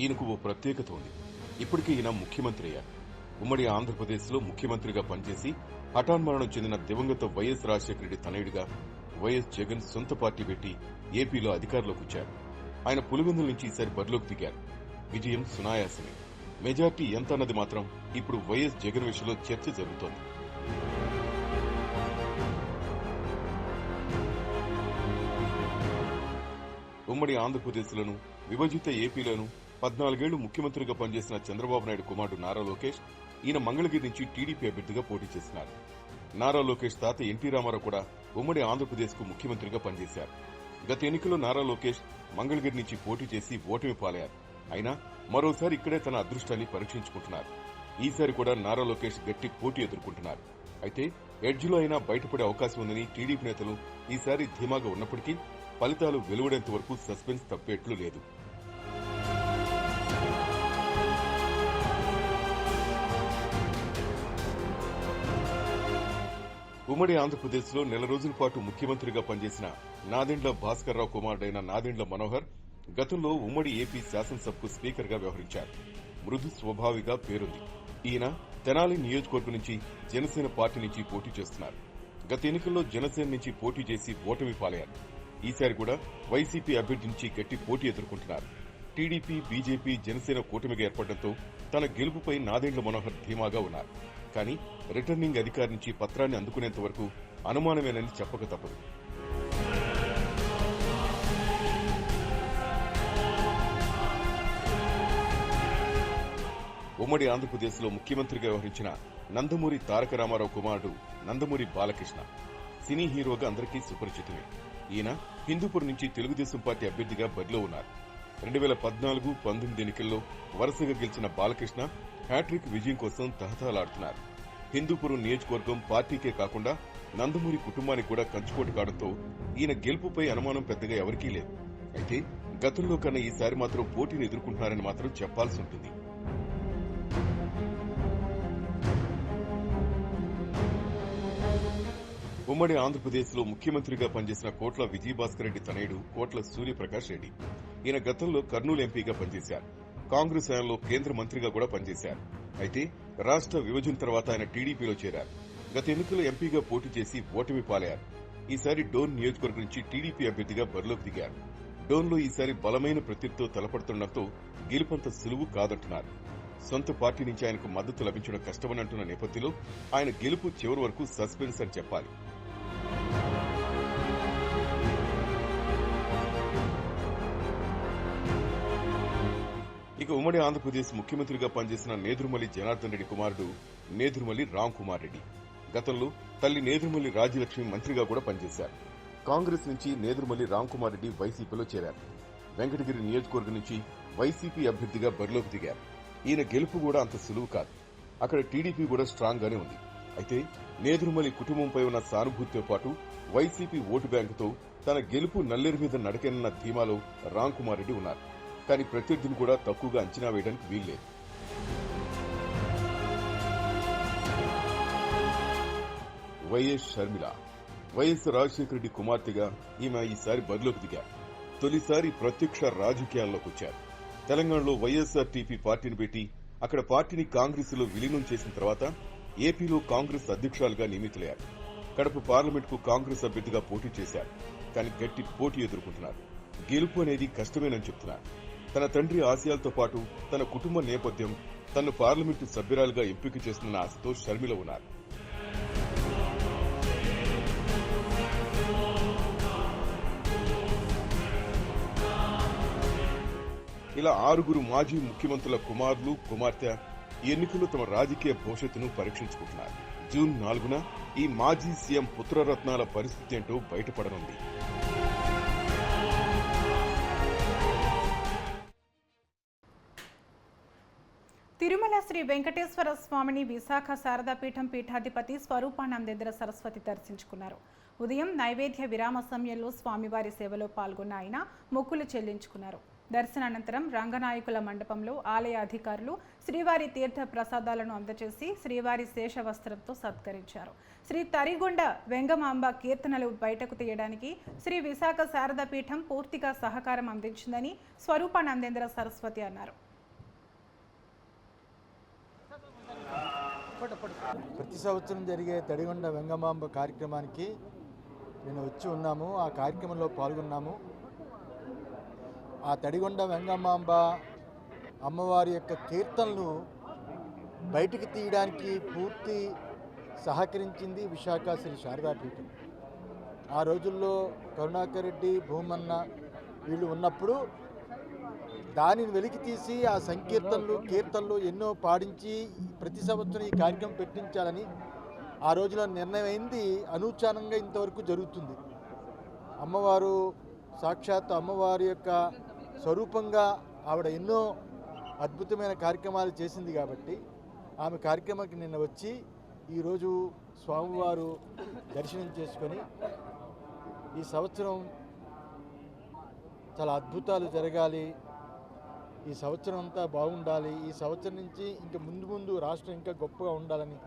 ఈయనకు ఓ ప్రత్యేకత ఉంది. ఇప్పటికే ఈయన ముఖ్యమంత్రి అయ్యారు. ఉమ్మడి ఆంధ్రప్రదేశ్లో ముఖ్యమంత్రిగా పనిచేసి హఠాన్మరణం చెందిన దివంగత వైఎస్ రాజశేఖర రెడ్డి తనయుడిగా వైఎస్ జగన్ సొంత పార్టీ పెట్టి ఏపీలో అధికారంలోకి వచ్చారు. ఆయన పులివెందుల నుంచి ఈసారి బరిలోకి దిగారు. విజయం సునాయాసమే. మెజార్టీ ఎంత అన్నది మాత్రం ఇప్పుడు వైఎస్ జగన్ విషయంలో చర్చ జరుగుతోంది. ఉమ్మడి ఆంధ్రప్రదేశ్లోను విభజిత ఏపీలోను 14 ఏళ్లు ముఖ్యమంత్రిగా పనిచేసిన చంద్రబాబు నాయుడు కుమారుడు నారా లోకేష్ ఈయన మంగళగిరి నుంచి టీడీపీ అభ్యర్థిగా పోటీ చేస్తున్నారు. నారా లోకేష్ తాత ఎన్టీ రామారావు కూడా ఉమ్మడి ఆంధ్రప్రదేశ్ కు ముఖ్యమంత్రిగా పనిచేశారు. గత ఎన్నికల్లో నారా లోకేష్ మంగళగిరి నుంచి పోటీ చేసి ఓటమి పాలయ్యారు. అయినా మరోసారి ఇక్కడే తన అదృష్టాన్ని పరీక్షించుకుంటున్నారు. ఈసారి కూడా నారా లోకేష్ గట్టి పోటీ ఎదుర్కొంటున్నారు. అయితే ఎడ్జ్లో అయినా బయటపడే అవకాశం ఉందని టీడీపీ నేతలు ఈసారి ధీమాగా ఉన్నప్పటికీ ఫలితాలు వెలువడేంత వరకు సస్పెన్స్ తప్పేట్లు లేదు. ఉమ్మడి ఆంధ్రప్రదేశ్లో నెల రోజుల పాటు ముఖ్యమంత్రిగా పనిచేసిన నాదెండ్ల భాస్కర్రావు కుమారుడైన నాదెండ్ల మనోహర్ గతంలో ఉమ్మడి ఏపీ శాసనసభకు స్పీకర్గా వ్యవహరించారు. మృదు స్వభావిగా పేరుంది. ఈయన తెనాలి నియోజకవర్గం నుంచి జనసేన పార్టీ నుంచి పోటీ చేస్తున్నారు. గత ఎన్నికల్లో జనసేన నుంచి పోటీ చేసి ఓటమి పాలయ్యారు. ఈసారి కూడా వైసీపీ అభ్యర్థి నుంచి గట్టి పోటీ ఎదుర్కొంటున్నారు. టీడీపీ, బీజేపీ, జనసేన కూటమిగా ఏర్పడడంతో తన గెలుపుపై నాదెండ్ల మనోహర్ ధీమాగా ఉన్నారు. కానీ రిటర్నింగ్ అధికారి నుంచి పత్రాన్ని అందుకునేంత వరకు అనుమానమేనని చెప్పక తప్పదు. ఉమ్మడి ఆంధ్రప్రదేశ్లో ముఖ్యమంత్రిగా వ్యవహరించిన నందమూరి తారక రామారావు కుమారుడు నందమూరి బాలకృష్ణ సినీ హీరోగా అందరికీ సుపరిచితమే. ఈయన హిందూపూర్ నుంచి తెలుగుదేశం పార్టీ అభ్యర్థిగా బరిలో ఉన్నారు. 2014-19 ఎన్నికల్లో వరుసగా గెలిచిన బాలకృష్ణ హ్యాట్రిక్ విజయం కోసం తహతహలాడుతున్నారు. హిందూపురం నియోజకవర్గం పార్టీకే కాకుండా నందమూరి కుటుంబానికి కూడా కంచుకోటు కావడంతో ఈయన గెలుపుపై అనుమానం పెద్దగా ఎవరికీ లేదు. అయితే గతంలో కన్నా ఈసారి మాత్రం పోటీని ఎదుర్కొంటున్నారని మాత్రం చెప్పాల్సి ఉంటుంది. ఉమ్మడి ఆంధ్రప్రదేశ్లో ముఖ్యమంత్రిగా పనిచేసిన కోట్ల విజయభాస్కర్ రెడ్డి తనయుడు కోట్ల సూర్యప్రకాష్ రెడ్డి. ఈయన గతంలో కర్నూలు ఎంపీగా పనిచేశారు. కాంగ్రెస్ హయాంలో కేంద్ర మంత్రిగా కూడా పనిచేశారు. అయితే రాష్ట్ర విభజన తర్వాత ఆయన టీడీపీలో చేరారు. గత ఎన్నికల్లో ఎంపీగా పోటీ చేసి ఓటమి పాలయ్యారు. ఈసారి డోన్ నియోజకవర్గం నుంచి టీడీపీ అభ్యర్థిగా బరిలోకి దిగారు. డోన్లో ఈసారి బలమైన ప్రత్యర్థితో తలపడుతుండటంతో గెలుపంత సులువు కాదంటున్నారు. సొంత పార్టీ నుంచి ఆయనకు మద్దతు లభించడం కష్టమని అంటున్న నేపథ్యంలో ఆయన గెలుపు చివరి వరకు సస్పెన్స్ అని చెప్పాలి. ఇక ఉమ్మడి ఆంధ్రప్రదేశ్ ముఖ్యమంత్రిగా పనిచేసిన నేదురుమల్లి జనార్దన్ రెడ్డి కుమారుడు నేదురుమల్లి రామ్ కుమార్ రెడ్డి గతంలో తల్లి నేదురుమల్లి రాజ్యలక్ష్మి మంత్రిగా కూడా పనిచేశారు. కాంగ్రెస్ నుంచి నేదురుమల్లి రామ్ కుమార్ రెడ్డి వైసీపీలో చేరారు. వెంకటగిరి నియోజకవర్గం నుంచి వైసీపీ అభ్యర్థిగా బరిలోకి దిగారు. ఈయన గెలుపు కూడా అంత సులువు కాదు. అక్కడ టీడీపీ కూడా స్ట్రాంగ్ గానే ఉంది. అయితే నేదురుమల్లి కుటుంబంపై ఉన్న సానుభూతితో పాటు వైసీపీ ఓటు బ్యాంకుతో తన గెలుపు నల్లేరు మీద నడకనన్న ధీమాలో రామ్ కుమార్ రెడ్డి ఉన్నారు. కానీ ప్రత్యర్థిని కూడా తక్కువగా అంచనా వేయడానికి వీల్లేదు. వైఎస్ షర్మిల వైఎస్ రాజశేఖర రెడ్డి కుమార్తెగా ఈమె ఈసారి బరిలోకి దిగారు. తొలిసారి ప్రత్యక్ష రాజకీయాల్లోకి వచ్చారు. తెలంగాణలో వైఎస్ఆర్టీపీ పార్టీని పెట్టి అక్కడ పార్టీని కాంగ్రెస్ లో విలీనం చేసిన తర్వాత ఏపీలో కాంగ్రెస్ అధ్యక్షురాలుగా నియమితులయ్యారు. కడప పార్లమెంట్ కు కాంగ్రెస్ అభ్యర్థిగా పోటీ చేశారు. కానీ గట్టి పోటీ ఎదుర్కొంటున్నారు. గెలుపు అనేది కష్టమేనని చెప్తున్నారు. తన తండ్రి ఆశయాలతో పాటు తన కుటుంబ నేపథ్యం తనను పార్లమెంటు సభ్యురాలుగా ఎంపిక చేస్తున్న ఆశతో షర్మిల ఉన్నారు. ఇలా 6 మాజీ ముఖ్యమంత్రుల కుమారులు, కుమార్తె ఈ ఎన్నికల్లో తమ రాజకీయ భవిష్యత్తును పరీక్షించుకుంటున్నారు. జూన్ 4న ఈ మాజీ సీఎం పుత్రరత్నాల పరిస్థితి ఏంటో బయటపడనుంది. తిరుమల శ్రీ వెంకటేశ్వర స్వామిని విశాఖ శారదాపీఠం పీఠాధిపతి స్వరూపానందేంద్ర సరస్వతి దర్శించుకున్నారు. ఉదయం నైవేద్య విరామ సమయంలో స్వామివారి సేవలో పాల్గొన్న ఆయన మొక్కులు చెల్లించుకున్నారు. దర్శనానంతరం రంగనాయకుల మండపంలో ఆలయ అధికారులు శ్రీవారి తీర్థ ప్రసాదాలను అందజేసి శ్రీవారి శేష వస్త్రంతో సత్కరించారు. శ్రీ తరిగొండ వెంగమాంబ కీర్తనలు బయటకు తీయడానికి శ్రీ విశాఖ శారదాపీఠం పూర్తిగా సహకారం అందించిందని స్వరూపానందేంద్ర సరస్వతి అన్నారు. ప్రతి సంవత్సరం జరిగే తడిగొండ వెంగమాంబ కార్యక్రమానికి నేను వచ్చి ఉన్నాము. ఆ కార్యక్రమంలో పాల్గొన్నాము. ఆ తడిగొండ వెంగమాంబ అమ్మవారి యొక్క కీర్తనలు బయటికి తీయడానికి పూర్తి సహకరించింది విశాఖ శ్రీ శారదాపీఠం. ఆ రోజుల్లో కరుణాకర్ రెడ్డి, భూమన్న వీళ్ళు ఉన్నప్పుడు దానిని వెలికి తీసి ఆ కీర్తనలు ఎన్నో పాడించి ప్రతి సంవత్సరం ఈ కార్యక్రమం పెట్టించాలని ఆ రోజులో నిర్ణయమైంది. అనూచానంగా ఇంతవరకు జరుగుతుంది. అమ్మవారు సాక్షాత్ అమ్మవారి యొక్క స్వరూపంగా ఆవిడ ఎన్నో అద్భుతమైన కార్యక్రమాలు చేసింది కాబట్టి ఆమె కార్యక్రమానికి నిన్న వచ్చి ఈరోజు స్వామివారు దర్శనం చేసుకొని ఈ సంవత్సరం చాలా అద్భుతాలు జరగాలి, ఈ సంవత్సరం అంతా బాగుండాలి, ఈ సంవత్సరం నుంచి ఇంకా ముందు రాష్ట్రం ఇంకా గొప్పగా ఉండాలని.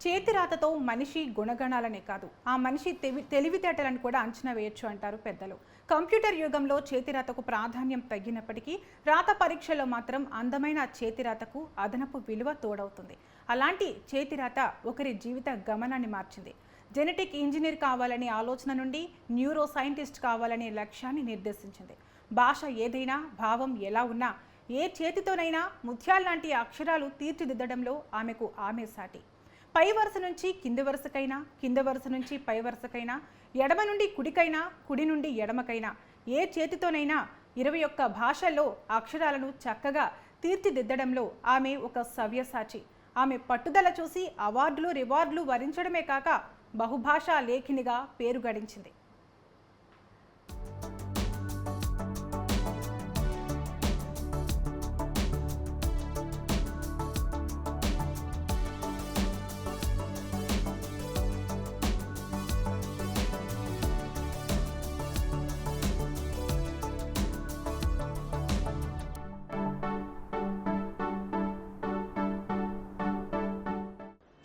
చేతిరాతతో మనిషి గుణగణాలనే కాదు, ఆ మనిషి తెలివితేటలను కూడా అంచనా వేయొచ్చు అంటారు పెద్దలు. కంప్యూటర్ యుగంలో చేతిరాతకు ప్రాధాన్యం తగ్గినప్పటికీ రాత పరీక్షలో మాత్రం అందమైన చేతిరాతకు అదనపు విలువ తోడవుతుంది. అలాంటి చేతిరాత ఒకరి జీవిత గమనాన్ని మార్చింది. జెనెటిక్ ఇంజనీర్ కావాలనే ఆలోచన నుండి న్యూరో సైంటిస్ట్ కావాలనే లక్ష్యాన్ని నిర్దేశించింది. భాష ఏదైనా, భావం ఎలా ఉన్నా, ఏ చేతితోనైనా ముత్యాల్లాంటి అక్షరాలు తీర్చిదిద్దడంలో ఆమె సాటి. పై వరుస నుంచి కింది వరుసకైనా, కింద వరుస నుంచి పై వరుసకైనా, ఎడమ నుండి కుడికైనా, కుడి నుండి ఎడమకైనా, ఏ చేతితోనైనా 21 భాషల్లో అక్షరాలను చక్కగా తీర్చిదిద్దడంలో ఆమె ఒక సవ్యసాచి. ఆమె పట్టుదల చూసి అవార్డులు, రివార్డులు వరించడమే కాక బహుభాషా లేఖినిగా పేరు గడించింది.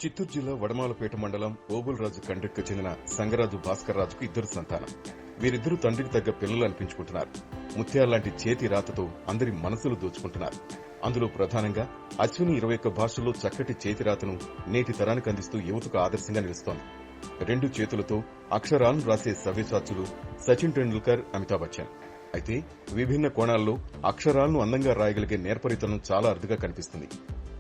చిత్తూరు జిల్లా వడమాలపేట మండలం ఓబుల్రాజు కండ్రెక్కు చెందిన సంగరాజు భాస్కర్ రాజుకు 2 సంతానం. వీరిద్దరూ తండ్రికి తగ్గ పిల్లలు అనిపించుకుంటున్నారు. ముత్యాల్లాంటి చేతి రాతతో అందరి మనసులు దోచుకుంటున్నారు. అందులో ప్రధానంగా అశ్విని 21 భాషల్లో చక్కటి చేతి రాతను నేటి తరానికి అందిస్తూ యువతకు ఆదర్శంగా నిలుస్తోంది. 2 చేతులతో అక్షరాలను రాసే సవ్యసాచులు సచిన్ టెండూల్కర్, అమితాబ్ బచ్చన్. అయితే విభిన్న కోణాల్లో అక్షరాలను అందంగా రాయగలిగే నేర్పరితనం చాలా అరుదుగా కనిపిస్తుంది.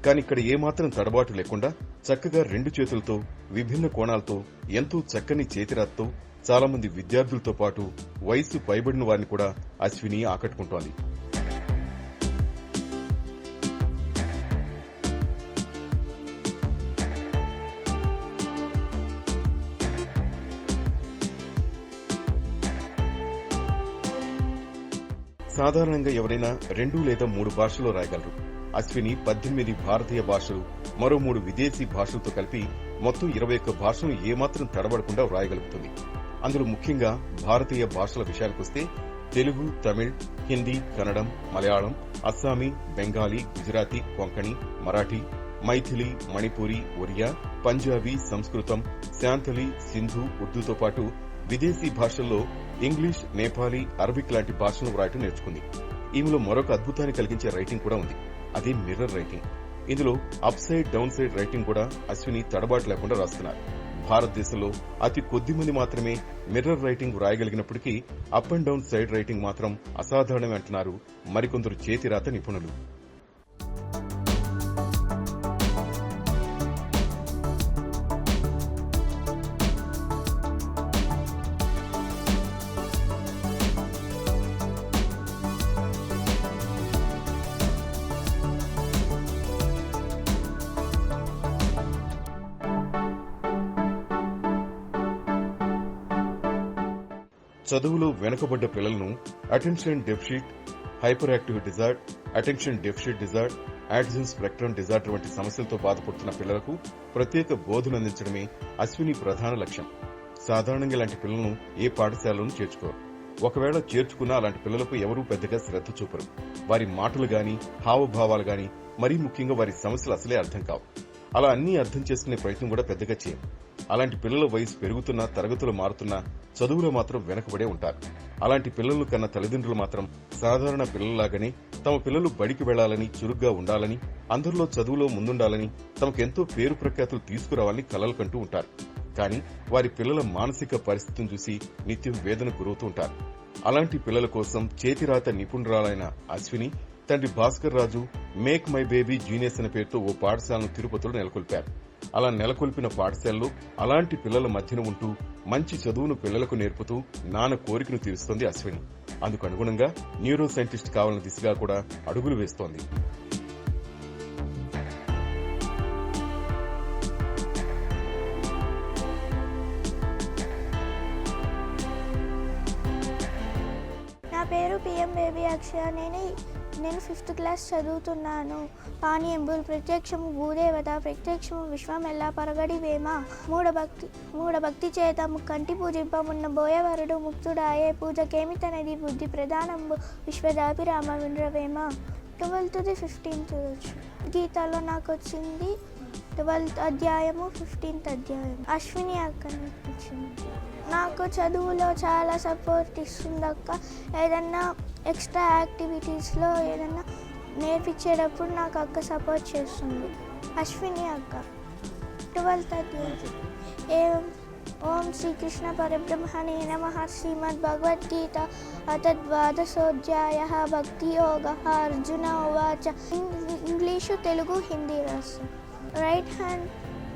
కానీ ఇక్కడ ఏమాత్రం తడబాటు లేకుండా చక్కగా 2 చేతులతో విభిన్న కోణాలతో ఎంతో చక్కని చేతిరాతతో చాలా మంది విద్యార్థులతో పాటు వయస్సు పైబడిన వారిని కూడా అశ్విని ఆకట్టుకుంటోంది. సాధారణంగా ఎవరైనా 2 లేదా 3 భాషల్లో రాయగలరు. అశ్విని 18 భారతీయ భాషలు, మరో 3 విదేశీ భాషలతో కలిపి మొత్తం 21 భాషలను ఏమాత్రం తడబడకుండా వ్రాయగలుగుతుంది. అందులో ముఖ్యంగా భారతీయ భాషల విషయానికొస్తే తెలుగు, తమిళ్, హిందీ, కన్నడం, మలయాళం, అస్సామీ, బెంగాలీ, గుజరాతీ, కొంకణి, మరాఠీ, మైథిలి, మణిపూరి, ఒరియా, పంజాబీ, సంస్కృతం, శాంతలి, సింధు, ఉర్దూతో పాటు విదేశీ భాషల్లో ఇంగ్లీష్, నేపాలీ, అరబిక్ లాంటి భాషలను వ్రాయటం నేర్చుకుంది. ఈమెలో మరొక అద్భుతాన్ని కలిగించే రైటింగ్ కూడా ఉంది. అదే మిర్రర్ రైటింగ్. ఇందులో up side, down side writing కూడా అశ్విని తడబాటు లేకుండా రాస్తున్నారు. భారతదేశంలో అతి కొద్ది మంది మాత్రమే మిర్రర్ రైటింగ్ వ్రాయగలిగినప్పటికీ up and down side writing మాత్రం అసాధారణమే అంటున్నారు మరికొందరు చేతిరాత నిపుణులు. చదువులో వెనుకబడ్డ పిల్లలను attention deficit, hyperactive disorder, attention deficit disorder, autism spectrum disorder వంటి సమస్యలతో బాధపడుతున్న పిల్లలకు ప్రత్యేక బోధన అందించడమే అశ్విని ప్రధాన లక్ష్యం. సాధారణంగా ఇలాంటి పిల్లలను ఏ పాఠశాలలోనూ చేర్చుకోరు. ఒకవేళ చేర్చుకున్నా అలాంటి పిల్లలకు ఎవరూ పెద్దగా శ్రద్ధ చూపరు. వారి మాటలు గాని, హావభావాలు గాని, మరీ ముఖ్యంగా వారి సమస్యలు అసలే అర్థం కావు. అలా అన్నీ అర్థం చేసుకునే ప్రయత్నం కూడా పెద్దగా చేయం. అలాంటి పిల్లల వయసు పెరుగుతున్నా, తరగతులు మారుతున్నా చదువులో మాత్రం వెనకబడే ఉంటారు. అలాంటి పిల్లలను కన్న తల్లిదండ్రులు మాత్రం సాధారణ పిల్లల్లాగానే తమ పిల్లలు బడికి వెళ్లాలని, చురుగ్గా ఉండాలని, అందరిలో చదువులో ముందుండాలని, తమకెంతో పేరు ప్రఖ్యాతులు తీసుకురావాలని కలలు కంటూ ఉంటారు. కానీ వారి పిల్లల మానసిక పరిస్థితిని చూసి నిత్యం వేదనకు గురవుతూ ఉంటారు. అలాంటి పిల్లల కోసం చేతిరాత నిపుణురాలైన అశ్విని తండ్రి భాస్కర్ రాజు మేక్ మై బేబీ జీనియస్ అనే పేరుతో ఓ పాఠశాలను తిరుపతిలో నెలకొల్పారు. అలా నెలకొల్పిన పాఠశాలలో అలాంటి పిల్లల మధ్యన ఉంటూ మంచి చదువును పిల్లలకు నేర్పుతూ నాన్న కోరికను తీరుస్తోంది అశ్విని. అందుకు అనుగుణంగా న్యూరో సైంటిస్ట్ కావాలన్న దిశగా కూడా అడుగులు వేస్తోంది. నా పేరు పిఎం బేబీ అక్షయ. నేను 5th క్లాస్ చదువుతున్నాను. పానీయంబుల్ ప్రత్యక్షము భూదేవత, ప్రత్యక్షము విశ్వమెల్లా పరగడి వేమ, మూఢభక్తి చేత ముక్కంటి పూజింపమున్న బోయవరుడు ముక్తుడాయే, పూజకేమి తనది బుద్ధి ప్రధానంబు విశ్వదాభిరామ విండ్రవేమ. 12th to 15th గీతాలో నాకు వచ్చింది 12th అధ్యాయము, 15th అధ్యాయం. అశ్విని అక్క నేర్పించింది. నాకు చదువులో చాలా సపోర్ట్ ఇస్తుంది అక్క. ఏదన్నా ఎక్స్ట్రా యాక్టివిటీస్లో ఏదన్నా నేర్పించేటప్పుడు నాకు అక్క సపోర్ట్ చేస్తుంది. అశ్విని అక్క. 12th అధ్యాయం. ఓం శ్రీకృష్ణ పరబ్రహ్మణే నమః. శ్రీమద్ భగవద్గీత అథ ద్వాదశోధ్యాయః భక్తి యోగః. అర్జున ఉవాచ. ఇంగ్లీషు, తెలుగు, హిందీ రాస్తాం. రైట్ హ్యాండ్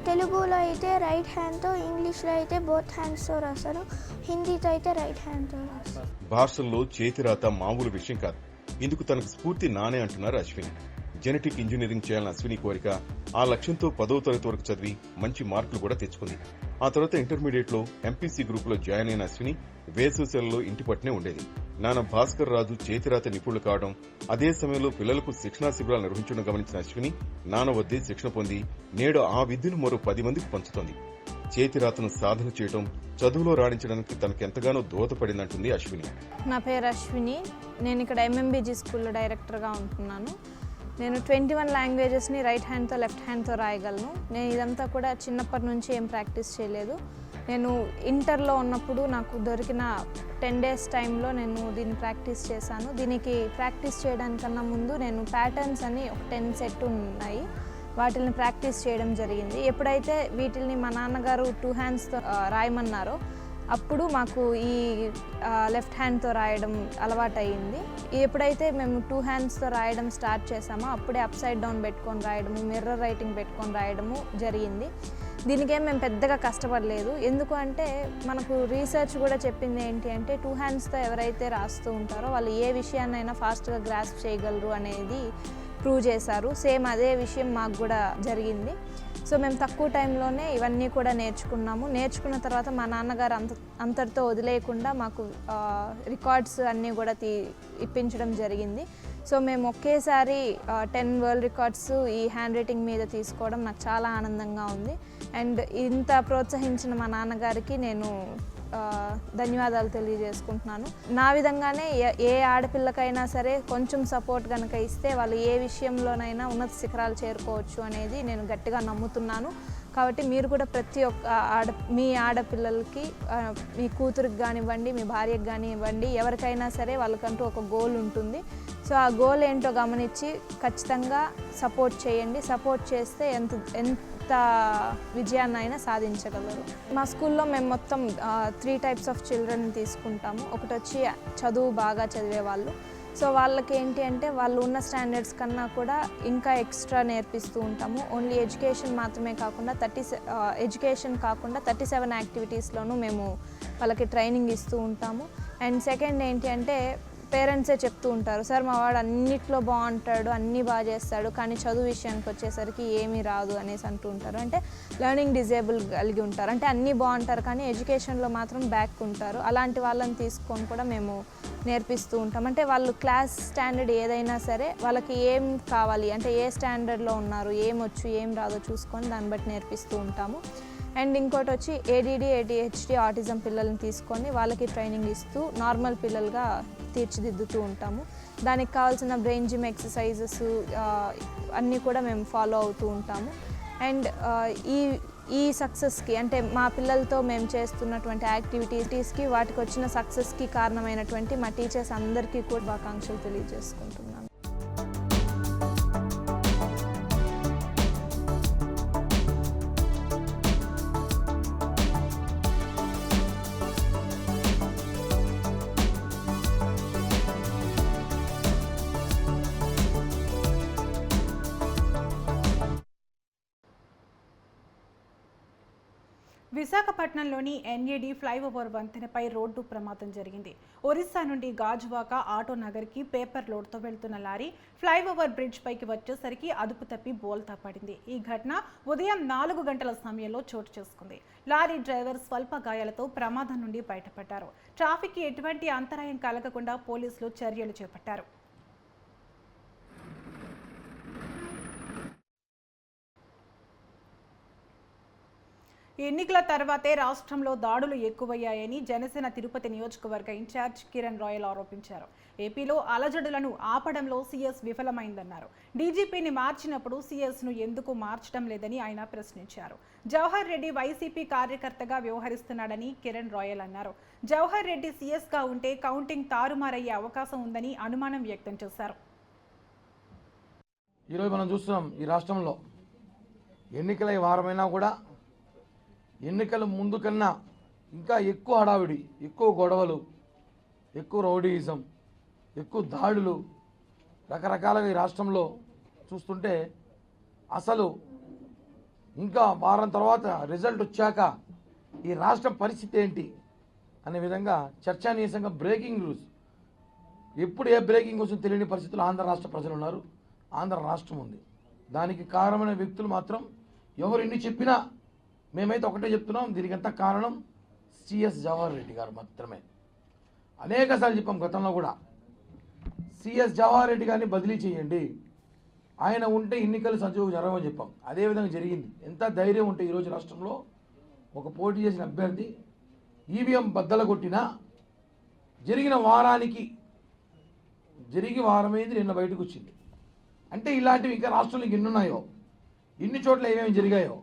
తెలుగులో అయితే రైట్ హ్యాండ్తో, ఇంగ్లీష్లో అయితే బోత్ హ్యాండ్స్తో రాస్తాను. హిందీతో అయితే రైట్ హ్యాండ్తో రాస్తాను. భాషల్లో చేతిరాత మామూలు విషయం కాదు. ఇందుకు తనకు స్ఫూర్తి నానే అంటున్నారు అశ్విని. జెనెటిక్ ఇంజనీరింగ్ చేయాలని అశ్విని కోరిక. ఆ లక్ష్యంతో 10వ తరగతి వరకు చదివి మంచి మార్కులు కూడా తెచ్చుకుంది. ఆ తర్వాత ఇంటర్మీడియట్ లో ఎంపీసీ గ్రూప్ లో జాయిన్ అయిన అశ్విని వేసవి సెలవుల్లో ఇంటి పట్టునే ఉండేది. నాన్న భాస్కర్ రాజు చేతిరాత నిపుణులు కావడం, అదే సమయంలో పిల్లలకు శిక్షణా శిబిరాలు నిర్వహించడం గమనించిన అశ్విని నాన్న వద్దే శిక్షణ పొంది నేడు ఆ విద్యను మరో 10 మందికి పంచుతోంది. చేతిరాతను సాధన చేయడం చదువులో రాణించడానికి తనకెంతగానో దోహదపడిందంటుంది అశ్విని. నా పేరు అశ్విని. నేను ఇక్కడ ఎంఎంబీజీ స్కూల్లో డైరెక్టర్గా ఉంటున్నాను. నేను 21 లాంగ్వేజెస్ని రైట్ హ్యాండ్తో, లెఫ్ట్ హ్యాండ్తో రాయగలను. నేను ఇదంతా కూడా చిన్నప్పటి నుంచి ఏం ప్రాక్టీస్ చేయలేదు. నేను ఇంటర్లో ఉన్నప్పుడు నాకు దొరికిన 10 days టైంలో నేను దీన్ని ప్రాక్టీస్ చేశాను. దీనికి ప్రాక్టీస్ చేయడానికన్నా ముందు నేను ప్యాటర్న్స్ అని ఒక 10 సెట్ ఉన్నాయి, వాటిని ప్రాక్టీస్ చేయడం జరిగింది. ఎప్పుడైతే వీటిని మా నాన్నగారు 2 handsతో రాయమన్నారో అప్పుడు మాకు ఈ లెఫ్ట్ హ్యాండ్తో రాయడం అలవాటు అయ్యింది. ఎప్పుడైతే మేము 2 handsతో రాయడం స్టార్ట్ చేసామో అప్పుడే అప్ సైడ్ డౌన్ పెట్టుకొని రాయడము, మిర్రర్ రైటింగ్ పెట్టుకొని రాయడము జరిగింది. దీనికేం మేము పెద్దగా కష్టపడలేదు. ఎందుకు అంటే మనకు రీసెర్చ్ కూడా చెప్పింది ఏంటి అంటే 2 handsతో ఎవరైతే రాస్తూ ఉంటారో వాళ్ళు ఏ విషయాన్నైనా ఫాస్ట్గా గ్రాస్ప్ చేయగలరు అనేది ప్రూవ్ చేశారు. సేమ్ అదే విషయం మాకు కూడా జరిగింది. సో మేము తక్కువ టైంలోనే ఇవన్నీ కూడా నేర్చుకున్నాము. నేర్చుకున్న తర్వాత మా నాన్నగారు అంతటితో వదిలేయకుండా మాకు రికార్డ్స్ అన్నీ కూడా ఇప్పించడం జరిగింది. సో మేము ఒకేసారి 10 వరల్డ్ రికార్డ్స్ ఈ హ్యాండ్ రైటింగ్ మీద తీసుకోవడం నాకు చాలా ఆనందంగా ఉంది. అండ్ ఇంత ప్రోత్సహించిన మా నాన్నగారికి నేను ధన్యవాదాలు తెలియజేసుకుంటున్నాను. నా విధంగానే ఏ ఆడపిల్లకైనా సరే కొంచెం సపోర్ట్ కనుక ఇస్తే వాళ్ళు ఏ విషయంలోనైనా ఉన్నత శిఖరాలు చేరుకోవచ్చు అనేది నేను గట్టిగా నమ్ముతున్నాను. కాబట్టి మీరు కూడా ప్రతి ఒక్క మీ ఆడపిల్లలకి, మీ కూతురికి కానివ్వండి, మీ భార్యకి కానివ్వండి, ఎవరికైనా సరే వాళ్ళకంటూ ఒక గోల్ ఉంటుంది. సో ఆ గోల్ ఏంటో గమనించి ఖచ్చితంగా సపోర్ట్ చేయండి. సపోర్ట్ చేస్తే ఎంత విజయాన్నైనా సాధించగలరు. మా స్కూల్లో మేము మొత్తం 3 types ఆఫ్ చిల్డ్రన్ తీసుకుంటాము. ఒకటి వచ్చి చదువు బాగా చదివే వాళ్ళు. సో వాళ్ళకి ఏంటి అంటే వాళ్ళు ఉన్న స్టాండర్డ్స్ కన్నా కూడా ఇంకా ఎక్స్ట్రా నేర్పిస్తూ ఉంటాము. ఓన్లీ ఎడ్యుకేషన్ మాత్రమే కాకుండా 37 యాక్టివిటీస్లోనూ మేము వాళ్ళకి ట్రైనింగ్ ఇస్తూ ఉంటాము. అండ్ సెకండ్ ఏంటి అంటే పేరెంట్సే చెప్తూ ఉంటారు, సార్ మా వాడు అన్నిట్లో బాగుంటాడు, అన్నీ బాగా చేస్తాడు, కానీ చదువు విషయానికి వచ్చేసరికి ఏమీ రాదు అనేసి అంటూ ఉంటారు. అంటే లెర్నింగ్ డిజేబుల్ కలిగి ఉంటారు, అంటే అన్నీ బాగుంటారు కానీ ఎడ్యుకేషన్లో మాత్రం బ్యాక్ ఉంటారు. అలాంటి వాళ్ళని తీసుకొని కూడా మేము నేర్పిస్తూ ఉంటాం. అంటే వాళ్ళు క్లాస్ స్టాండర్డ్ ఏదైనా సరే వాళ్ళకి ఏం కావాలి అంటే ఏ స్టాండర్డ్లో ఉన్నారు, ఏమొచ్చు ఏం రాదో చూసుకొని దాన్ని బట్టి నేర్పిస్తూ ఉంటాము. అండ్ ఇంకోటి వచ్చి ADD, ADHD, ఆటిజం పిల్లల్ని తీసుకొని వాళ్ళకి ట్రైనింగ్ ఇస్తూ నార్మల్ పిల్లలుగా తీర్చిదిద్దుతూ ఉంటాము. దానికి కావాల్సిన బ్రెయిన్ జిమ్ ఎక్సర్సైజెస్ అన్నీ కూడా మేము ఫాలో అవుతూ ఉంటాము. అండ్ ఈ ఈ సక్సెస్కి అంటే మా పిల్లలతో మేము చేస్తున్నటువంటి యాక్టివిటీస్కి వాటికి వచ్చిన సక్సెస్కి కారణమైనటువంటి మా టీచర్స్ అందరికీ కూడా శుభాకాంక్షలు తెలియజేసుకుంటున్నాను. విశాఖపట్నంలోని ఎన్ఏడి ఫ్లైఓవర్ వంతెనపై రోడ్డు ప్రమాదం జరిగింది. ఒరిస్సా నుండి గాజువాక ఆటో నగర్కి పేపర్ లోడ్తో వెళ్తున్న లారీ ఫ్లైఓవర్ బ్రిడ్జ్ పైకి వచ్చేసరికి అదుపు తప్పి బోల్తా పడింది. ఈ ఘటన ఉదయం 4 గంటల సమయంలో చోటు చేసుకుంది. లారీ డ్రైవర్ స్వల్ప గాయాలతో ప్రమాదం నుండి బయటపడ్డారు. ట్రాఫిక్కి ఎటువంటి అంతరాయం కలగకుండా పోలీసులు చర్యలు చేపట్టారు. ఎన్నికల తర్వాతే రాష్ట్రంలో దాడులు ఎక్కువయ్యాయని జనసేన తిరుపతి నియోజకవర్గ ఇన్ఛార్జ్ కిరణ్ రాయల్ ఆరోపించారు. ఏపీలో అలజడులను ఆపడంలో సీఎస్ విఫలమైందన్నారు. డీజీపీని మార్చినప్పుడు సీఎస్ను ఎందుకు మార్చడం లేదని ఆయన ప్రశ్నించారు. జవహర్ రెడ్డి వైసీపీ కార్యకర్తగా వ్యవహరిస్తున్నాడని కిరణ్ రాయల్ అన్నారు. జవహర్ రెడ్డి సీఎస్గా ఉంటే కౌంటింగ్ తారుమారయ్యే అవకాశం ఉందని అనుమానం వ్యక్తం చేశారు. ఈరోజు మనం చూస్తున్నాం ఈ రాష్ట్రంలో ఎన్నికల వారమైనా కూడా ఎన్నికల ముందు కన్నా ఇంకా ఎక్కువ హడావిడి, ఎక్కువ గొడవలు, ఎక్కువ రౌడీయిజం, ఎక్కువ దాడులు రకరకాలుగా ఈ రాష్ట్రంలో చూస్తుంటే అసలు ఇంకా వారం తర్వాత రిజల్ట్ వచ్చాక ఈ రాష్ట్రం పరిస్థితి ఏంటి అనే విధంగా చర్చానీయాంశంగా బ్రేకింగ్ న్యూస్, ఎప్పుడు ఏ బ్రేకింగ్ కోసం తెలియని పరిస్థితుల్లో ఆంధ్ర రాష్ట్ర ప్రజలు ఉన్నారు. ఆంధ్ర రాష్ట్రం ఉంది. దానికి కారణమైన వ్యక్తులు మాత్రం ఎవరు ఎన్ని చెప్పినా మేమైతే ఒకటే చెప్తున్నాం, దీనికంతా కారణం సిఎస్ జవహర్ రెడ్డి గారు మాత్రమే. అనేకసార్లు చెప్పాం గతంలో కూడా, సిఎస్ జవహర్ రెడ్డి గారిని బదిలీ చేయండి, ఆయన ఉంటే ఎన్నికలు సజీవంగా జరగవని చెప్పాం. అదేవిధంగా జరిగింది. ఎంత ధైర్యం ఉంటే ఈరోజు రాష్ట్రంలో ఒక పోటీ చేసిన అభ్యర్థి ఈవీఎం బద్దలు కొట్టినా జరిగిన వారానికి వారమైంది నిన్న బయటకు వచ్చింది. అంటే ఇలాంటివి ఇంకా రాష్ట్రంలో ఎన్ని ఉన్నాయో, ఇన్ని చోట్ల ఏమేమి జరిగాయో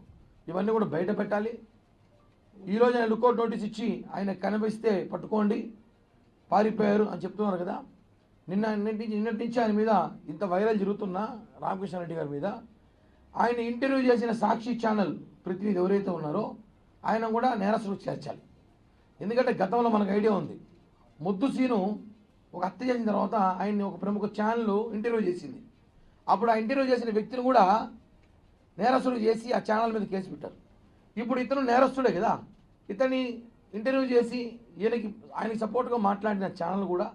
ఇవన్నీ కూడా బయట పెట్టాలి. ఈరోజు ఆయన లుకౌట్ నోటీస్ ఇచ్చి ఆయన కనిపిస్తే పట్టుకోండి, పారిపోయారు అని చెప్తున్నారు కదా. నిన్నటి నుంచి ఆయన మీద ఇంత వైరల్ జరుగుతున్నా రామకృష్ణారెడ్డి గారి మీద, ఆయన ఇంటర్వ్యూ చేసిన సాక్షి ఛానల్ ప్రతినిధి ఎవరైతే ఉన్నారో ఆయన కూడా నేరస్తులు చేర్చాలి. ఎందుకంటే గతంలో మనకు ఐడియా ఉంది, ముద్దు సీను ఒక హత్య చేసిన తర్వాత ఆయన్ని ఒక ప్రముఖ ఛానల్ ఇంటర్వ్యూ చేసింది. అప్పుడు ఆ ఇంటర్వ్యూ చేసిన వ్యక్తిని కూడా నేరస్తులు చేసి ఆ ఛానల్ మీద కేసు పెట్టారు. ఇప్పుడు ఇతను నేరస్తుడే కదా, ఇతన్ని ఇంటర్వ్యూ చేసి ఆయనకి సపోర్ట్గా మాట్లాడిన ఛానల్ కూడా.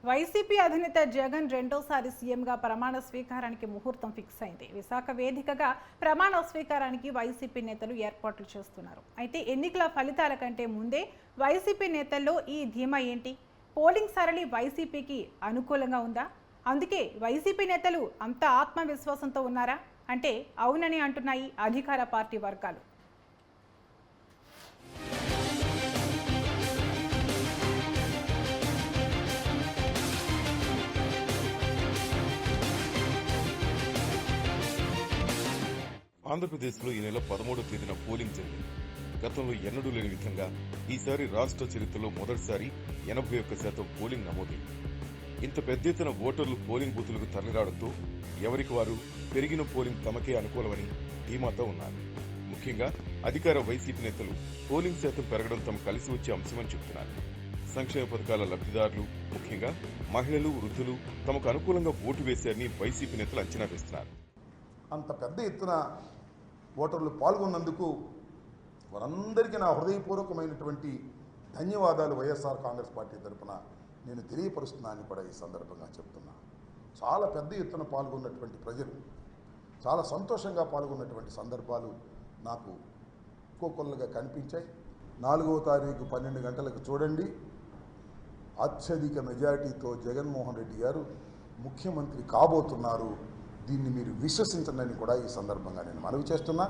వైసీపీ అధినేత జగన్ రెండోసారి సీఎంగా ప్రమాణ స్వీకారానికి ముహూర్తం ఫిక్స్ అయింది. విశాఖ వేదికగా ప్రమాణ స్వీకారానికి వైసీపీ నేతలు ఏర్పాట్లు చేస్తున్నారు. అయితే ఎన్నికల ఫలితాల కంటే ముందే వైసీపీ నేతల్లో ఈ ధీమా ఏంటి? పోలింగ్ సరళి వైసీపీకి అనుకూలంగా ఉందా? అందుకే వైసీపీ నేతలు అంత ఆత్మవిశ్వాసంతో ఉన్నారా అంటే అవునని అంటున్నాయి అధికార పార్టీ వర్గాలు. ఆంధ్రప్రదేశ్లో ఈ నెల 13వ తేదీన పోలింగ్ జరిగింది. గతంలో ఎన్నడూ లేని విధంగా ఈసారి రాష్ట్ర చరిత్రలో మొదటిసారి 81% పోలింగ్ నమోదైంది. ఇంత పెద్ద ఎత్తున ఓటర్లు పోలింగ్ బూతులకు తరలిరావడంతో ఎవరికి వారు పెరిగిన పోలింగ్ తమకే అనుకూలమని ధీమాతో ఉన్నారు. ముఖ్యంగా అధికార వైసీపీ నేతలు పోలింగ్ శాతం పెరగడం తమ కలిసి వచ్చే అంశమని చెబుతున్నారు. సంక్షేమ పథకాల లబ్ధిదారులు, ముఖ్యంగా మహిళలు, వృద్ధులు తమకు అనుకూలంగా ఓటు వేశారని వైసీపీ నేతలు అంచనా వేస్తున్నారు. అంత పెద్ద ఎత్తున ఓటర్లు పాల్గొన్నందుకు వారందరికీ నా హృదయపూర్వకమైనటువంటి ధన్యవాదాలు వైఎస్ఆర్ కాంగ్రెస్ పార్టీ తరఫున నేను తెలియపరుస్తున్నానని కూడా ఈ సందర్భంగా చెప్తున్నా. చాలా పెద్ద ఎత్తున పాల్గొన్నటువంటి ప్రజలు చాలా సంతోషంగా పాల్గొన్నటువంటి సందర్భాలు నాకు ఒక్కొక్కరుగా కనిపించాయి. 4వ తారీఖు 12 గంటలకు చూడండి, అత్యధిక మెజారిటీతో జగన్మోహన్ రెడ్డి గారు ముఖ్యమంత్రి కాబోతున్నారు. దీన్ని మీరు విశ్వసించండి కూడా ఈ సందర్భంగా నేను మనవి చేస్తున్నా.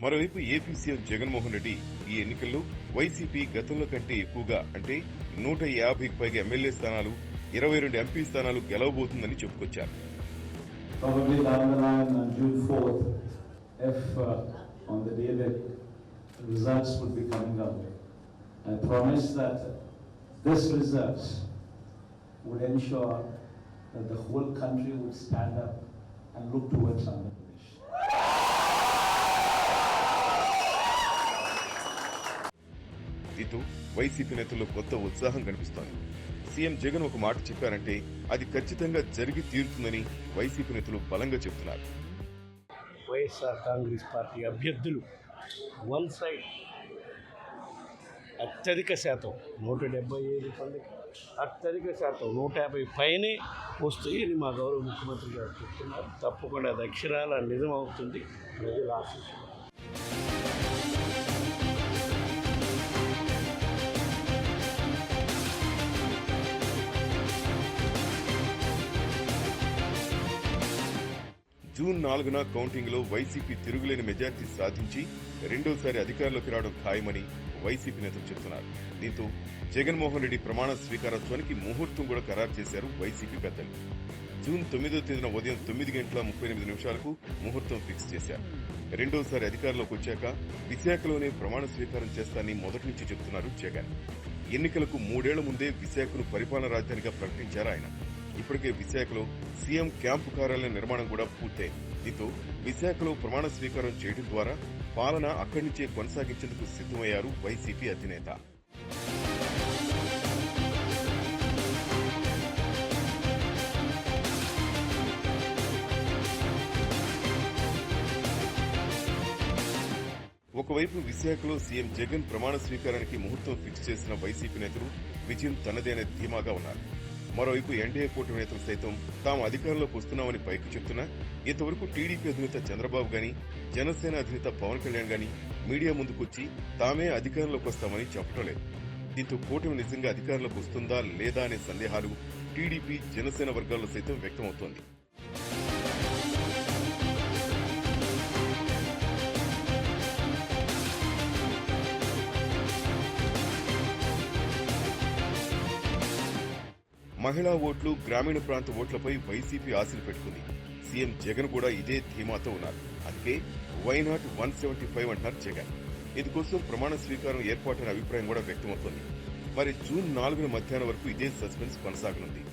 మరోవైపు ఏపీ సీఎం జగన్మోహన్ రెడ్డి ఈ ఎన్నికల్లో వైసీపీ గతంలో కంటే ఎక్కువగా అంటే 150కి పైగా ఎమ్మెల్యే స్థానాలు 22 ఎంపీ స్థానాలు గెలవబోతుందని చెప్పుకొచ్చారు. Probably down the line on June 4th, if on the day that results would be coming out, I promise that this results would ensure that the whole country would stand up and look towards Andhra Pradesh. దీంతో YCP నేతల్లో కొత్త ఉత్సాహం కనిపిస్తోంది. CM Jagan ఒక మాట చెప్పారంటే అది ఖచ్చితంగా జరిగి తీరుతుందని వైసీపీ నేతలు బలంగా చెబుతున్నారు. వైఎస్ఆర్ కాంగ్రెస్ పార్టీ అభ్యర్థులు వన్ సైడ్ అత్యధిక శాతం 175 మందికి అత్యధిక శాతం 150 పైనే వస్తాయని మా గౌరవ ముఖ్యమంత్రి గారు చెప్తున్నారు. తప్పకుండా అది అక్షరాల నిజం అవుతుంది. ప్రజలు ఆశిస్తున్నారు. జూన్ 4న కౌంటింగ్లో వైసీపీ తిరుగులేని మెజార్టీ సాధించి రెండోసారి అధికారంలోకి రావడం ఖాయమని వైసీపీ నేతలు చెబుతున్నారు. దీంతో జగన్మోహన్ రెడ్డి ప్రమాణ స్వీకారోత్సవానికి ముహూర్తం కూడా ఖరారు చేశారు వైసీపీ పెద్దలు. జూన్ 9వ తేదీన ఉదయం 9:38 ముహూర్తం ఫిక్స్ చేశారు. రెండోసారి అధికారంలోకి వచ్చాక విశాఖలోనే ప్రమాణ స్వీకారం చేస్తానని మొదటి నుంచి చెబుతున్నారు జగన్. ఎన్నికలకు 3 ఏళ్ల ముందే విశాఖను పరిపాలనా రాజధానిగా ప్రకటించారు ఆయన. ఇప్పటికే విశాఖలో సీఎం క్యాంపు కార్యాలయం నిర్మాణం కూడా పూర్తయింది. దీంతో విశాఖలో ప్రమాణ స్వీకారం చేయడం ద్వారా పాలన అక్కడి నుంచే కొనసాగించేందుకు సిద్ధమయ్యారు వైసీపీ అధినేత. ఒకవైపు విశాఖలో సీఎం జగన్ ప్రమాణ స్వీకారానికి ముహూర్తం ఫిక్స్ చేసిన వైసీపీ నేతలు విజయం తనదే అనే ధీమాగా ఉన్నారు. మరోవైపు ఎన్డీఏ కూటమి నేతలు సైతం తాము అధికారంలోకి వస్తున్నామని పైకి చెప్తున్నా ఇంతవరకు టీడీపీ అధినేత చంద్రబాబు గాని జనసేన అధినేత పవన్ కళ్యాణ్ గాని మీడియా ముందుకొచ్చి తామే అధికారంలోకి వస్తామని చెప్పడం లేదు. దీంతో కూటమి నిజంగా అధికారంలోకి వస్తుందా లేదా అనే సందేహాలు టీడీపీ జనసేన వర్గాల్లో సైతం వ్యక్తమవుతోంది. మహిళా ఓట్లు, గ్రామీణ ప్రాంత ఓట్లపై వైసీపీ ఆశలు పెట్టుకుంది. సీఎం జగన్ కూడా ఇదే ధీమాతో ఉన్నారు. అందుకే వై నాట్ 175 అంటున్నారు జగన్. ఇందుకోసం ప్రమాణ స్వీకారం ఏర్పాటైన అభిప్రాయం కూడా వ్యక్తమవుతోంది. మరి జూన్ 4న మధ్యాహ్నం వరకు ఇదే సస్పెన్స్ కొనసాగనుంది.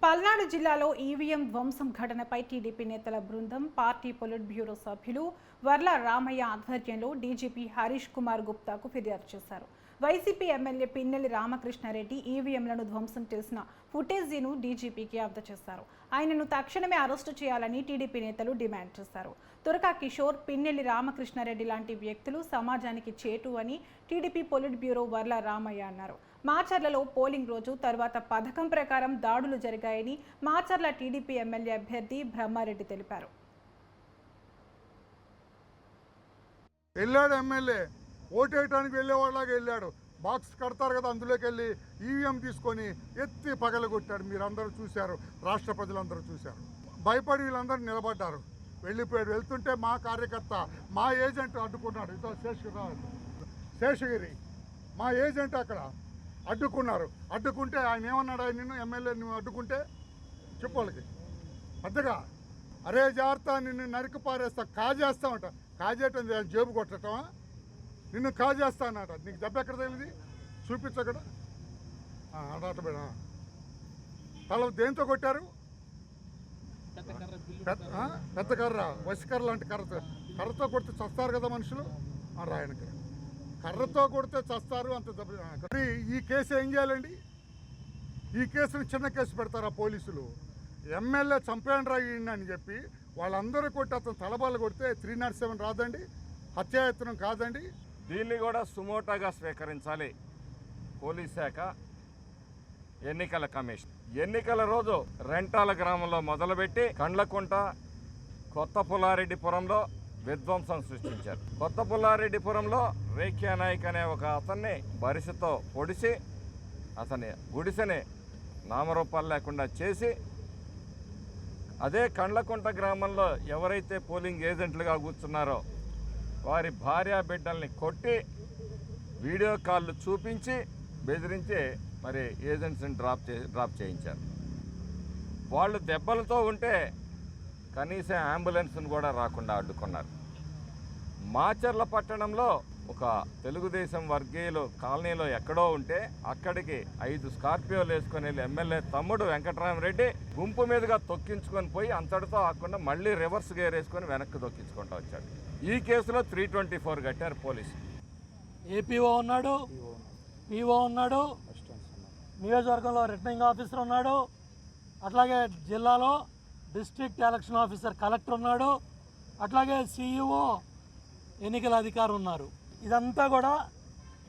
పల్నాడు జిల్లాలో ఈవీఎం ధ్వంసం ఘటనపై టీడీపీ నేతల బృందం, పార్టీ పొలిట్ బ్యూరో సభ్యులు వర్ల రామయ్య ఆధ్వర్యంలో డీజీపీ హరీష్ కుమార్ గుప్తాకు ఫిర్యాదు చేశారు. వైసీపీ ఎమ్మెల్యే పిన్నెల్లి రామకృష్ణారెడ్డి ఈవీఎంలను ధ్వంసం చేసిన ఫుటేజీను డీజీపీకి అందజేశారు. ఆయనను తక్షణమే అరెస్టు చేయాలని టీడీపీ నేతలు డిమాండ్ చేశారు. తురకా కిషోర్, పిన్నెల్లి రామకృష్ణారెడ్డి లాంటి వ్యక్తులు సమాజానికి చేటు అని TDP politburo Varla Ramaiah అన్నారు. మాచర్లలో పోలింగ్ రోజు తర్వాత పథకం ప్రకారం దాడులు జరిగాయని మాచర్ల టీడీపీ ఎమ్మెల్యే అభ్యర్థి బ్రహ్మారెడ్డి తెలిపారు. వెళ్ళాడు ఎమ్మెల్యే, ఓటేయటానికి వెళ్ళేవాళ్ళగా వెళ్ళాడు. బాక్స్ కడతారు కదా, అందులోకి వెళ్ళి ఈవీఎం తీసుకొని ఎత్తి పగలగొట్టాడు. మీరందరూ చూశారు, రాష్ట్ర ప్రజలందరూ చూశారు. భయపడి వీళ్ళందరూ నిలబడ్డారు. వెళ్ళిపోయాడు. వెళ్తుంటే మా కార్యకర్త, మా ఏజెంట్ అడ్డుకున్నాడు. ఇదో శేషగిరి మా ఏజెంట్ అక్కడ అడ్డుకున్నారు. అడ్డుకుంటే ఆయన ఏమన్నాడు, ఆయన నిన్ను ఎమ్మెల్యే నువ్వు అడ్డుకుంటే చెప్పు వాళ్ళకి పెద్దగా, అరే జాగ్రత్త నిన్ను నరికి పారేస్తా, కాజేస్తామట. కాజేయటం జేబు కొట్టటమా? నిన్ను కాజేస్తా అన్నట. నీకు దెబ్బ ఎక్కడ తగిలింది చూపించక్కడ అడటబెడ తల దేంతో కొట్టారు? పెద్ద కర్ర, వసికర్ర లాంటి కర్రతో కొడితే చస్తారు కదా మనుషులు. రాయనకి కర్రతో కొడితే చస్తారు. అంత దెబ్బ. ఈ కేసు ఏం చేయాలండి? ఈ కేసుని చిన్న కేసు పెడతారా పోలీసులు? ఎమ్మెల్యే చంపేయండి రాయండి అని చెప్పి వాళ్ళందరూ కొట్టి అతను తలబాలు కొడితే 307 రాదండి, హత్యాయత్నం కాదండి. దీన్ని కూడా సుమోటాగా స్వీకరించాలి పోలీస్ శాఖ, ఎన్నికల కమిషన్. ఎన్నికల రోజు రెంటాల గ్రామంలో మొదలుపెట్టి కండ్లకుంట, కొత్త పుల్లారెడ్డిపురంలో విధ్వంసం సృష్టించారు. కొత్త పుల్లారెడ్డిపురంలో రేఖ్యా నాయక్ అనే ఒక అతన్ని బరిసెతో పొడిచి అతని గుడిసెని నామరూపాలు లేకుండా చేసి, అదే కండ్లకుంట గ్రామంలో ఎవరైతే పోలింగ్ ఏజెంట్లుగా కూర్చున్నారో వారి భార్య బిడ్డల్ని కొట్టి వీడియో కాళ్ళు చూపించి బెదిరించి మరి ఏజెంట్స్ని డ్రాప్ చేయించారు. వాళ్ళు దెబ్బలతో ఉంటే కనీసం అంబులెన్స్ను కూడా రాకుండా అడ్డుకున్నారు. మాచర్ల పట్టణంలో ఒక తెలుగుదేశం వర్గీయులు కాలనీలో ఎక్కడో ఉంటే అక్కడికి 5 స్కార్పియోలు వేసుకొని వెళ్ళి ఎమ్మెల్యే తమ్ముడు వెంకటరామరెడ్డి గుంపు మీదుగా తొక్కించుకొని పోయి అంతటితో ఆకుండా మళ్ళీ రివర్స్ గేర్ వేసుకొని వెనక్కి తొక్కించుకుంటూ వచ్చాడు. ఈ కేసులో 324 కట్టారు పోలీసులు. ఏపీఓ ఉన్నాడు, పీఓ ఉన్నాడు, నియోజకవర్గంలో రిటర్నింగ్ ఆఫీసర్ ఉన్నాడు, అట్లాగే జిల్లాలో డిస్ట్రిక్ట్ ఎలక్షన్ ఆఫీసర్ కలెక్టర్ ఉన్నాడు, అట్లాగే సిఇఓ ఎన్నికల అధికారి ఉన్నారు. ఇదంతా కూడా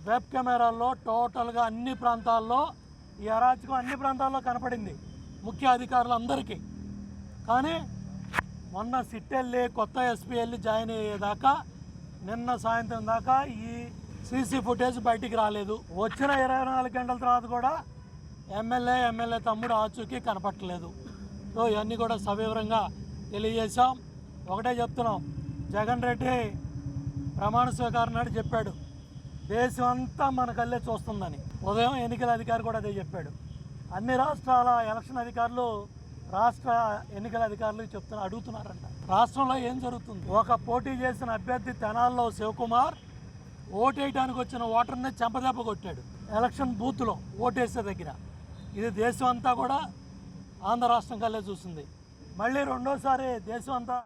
వెబ్ కెమెరాల్లో టోటల్గా అన్ని ప్రాంతాల్లో ఈ అరాచకం అన్ని ప్రాంతాల్లో కనపడింది ముఖ్య అధికారులందరికీ. కానీ మొన్న సిట్ వెళ్ళి కొత్త ఎస్పీ వెళ్ళి జాయిన్ అయ్యేదాకా నిన్న సాయంత్రం దాకా ఈ సీసీ ఫుటేజ్ బయటికి రాలేదు. వచ్చిన 24 గంటల తర్వాత కూడా ఎమ్మెల్యే తమ్ముడు ఆచూకీ కనపట్టలేదు. సో ఇవన్నీ కూడా సవివరంగా తెలియజేశాం. ఒకటే చెప్తున్నాం, జగన్ రెడ్డి ప్రమాణ స్వీకారం నాడు చెప్పాడు దేశం అంతా మన కళ్ళే చూస్తుందని. ఉదయం ఎన్నికల అధికారి కూడా అదే చెప్పాడు. అన్ని రాష్ట్రాల ఎలక్షన్ అధికారులు రాష్ట్ర ఎన్నికల అధికారులు అడుగుతున్నారంట రాష్ట్రంలో ఏం జరుగుతుంది. ఒక పోటీ చేసిన అభ్యర్థి తెనాల్లో శివకుమార్ ఓటేయడానికి వచ్చిన ఓటర్ని చెంపదెబ్బ కొట్టాడు ఎలక్షన్ బూత్లో ఓటేసే దగ్గర. ఇది దేశం అంతా కూడా ఆంధ్ర రాష్ట్రం కల్లే చూస్తుంది. మళ్ళీ రెండోసారి దేశం అంతా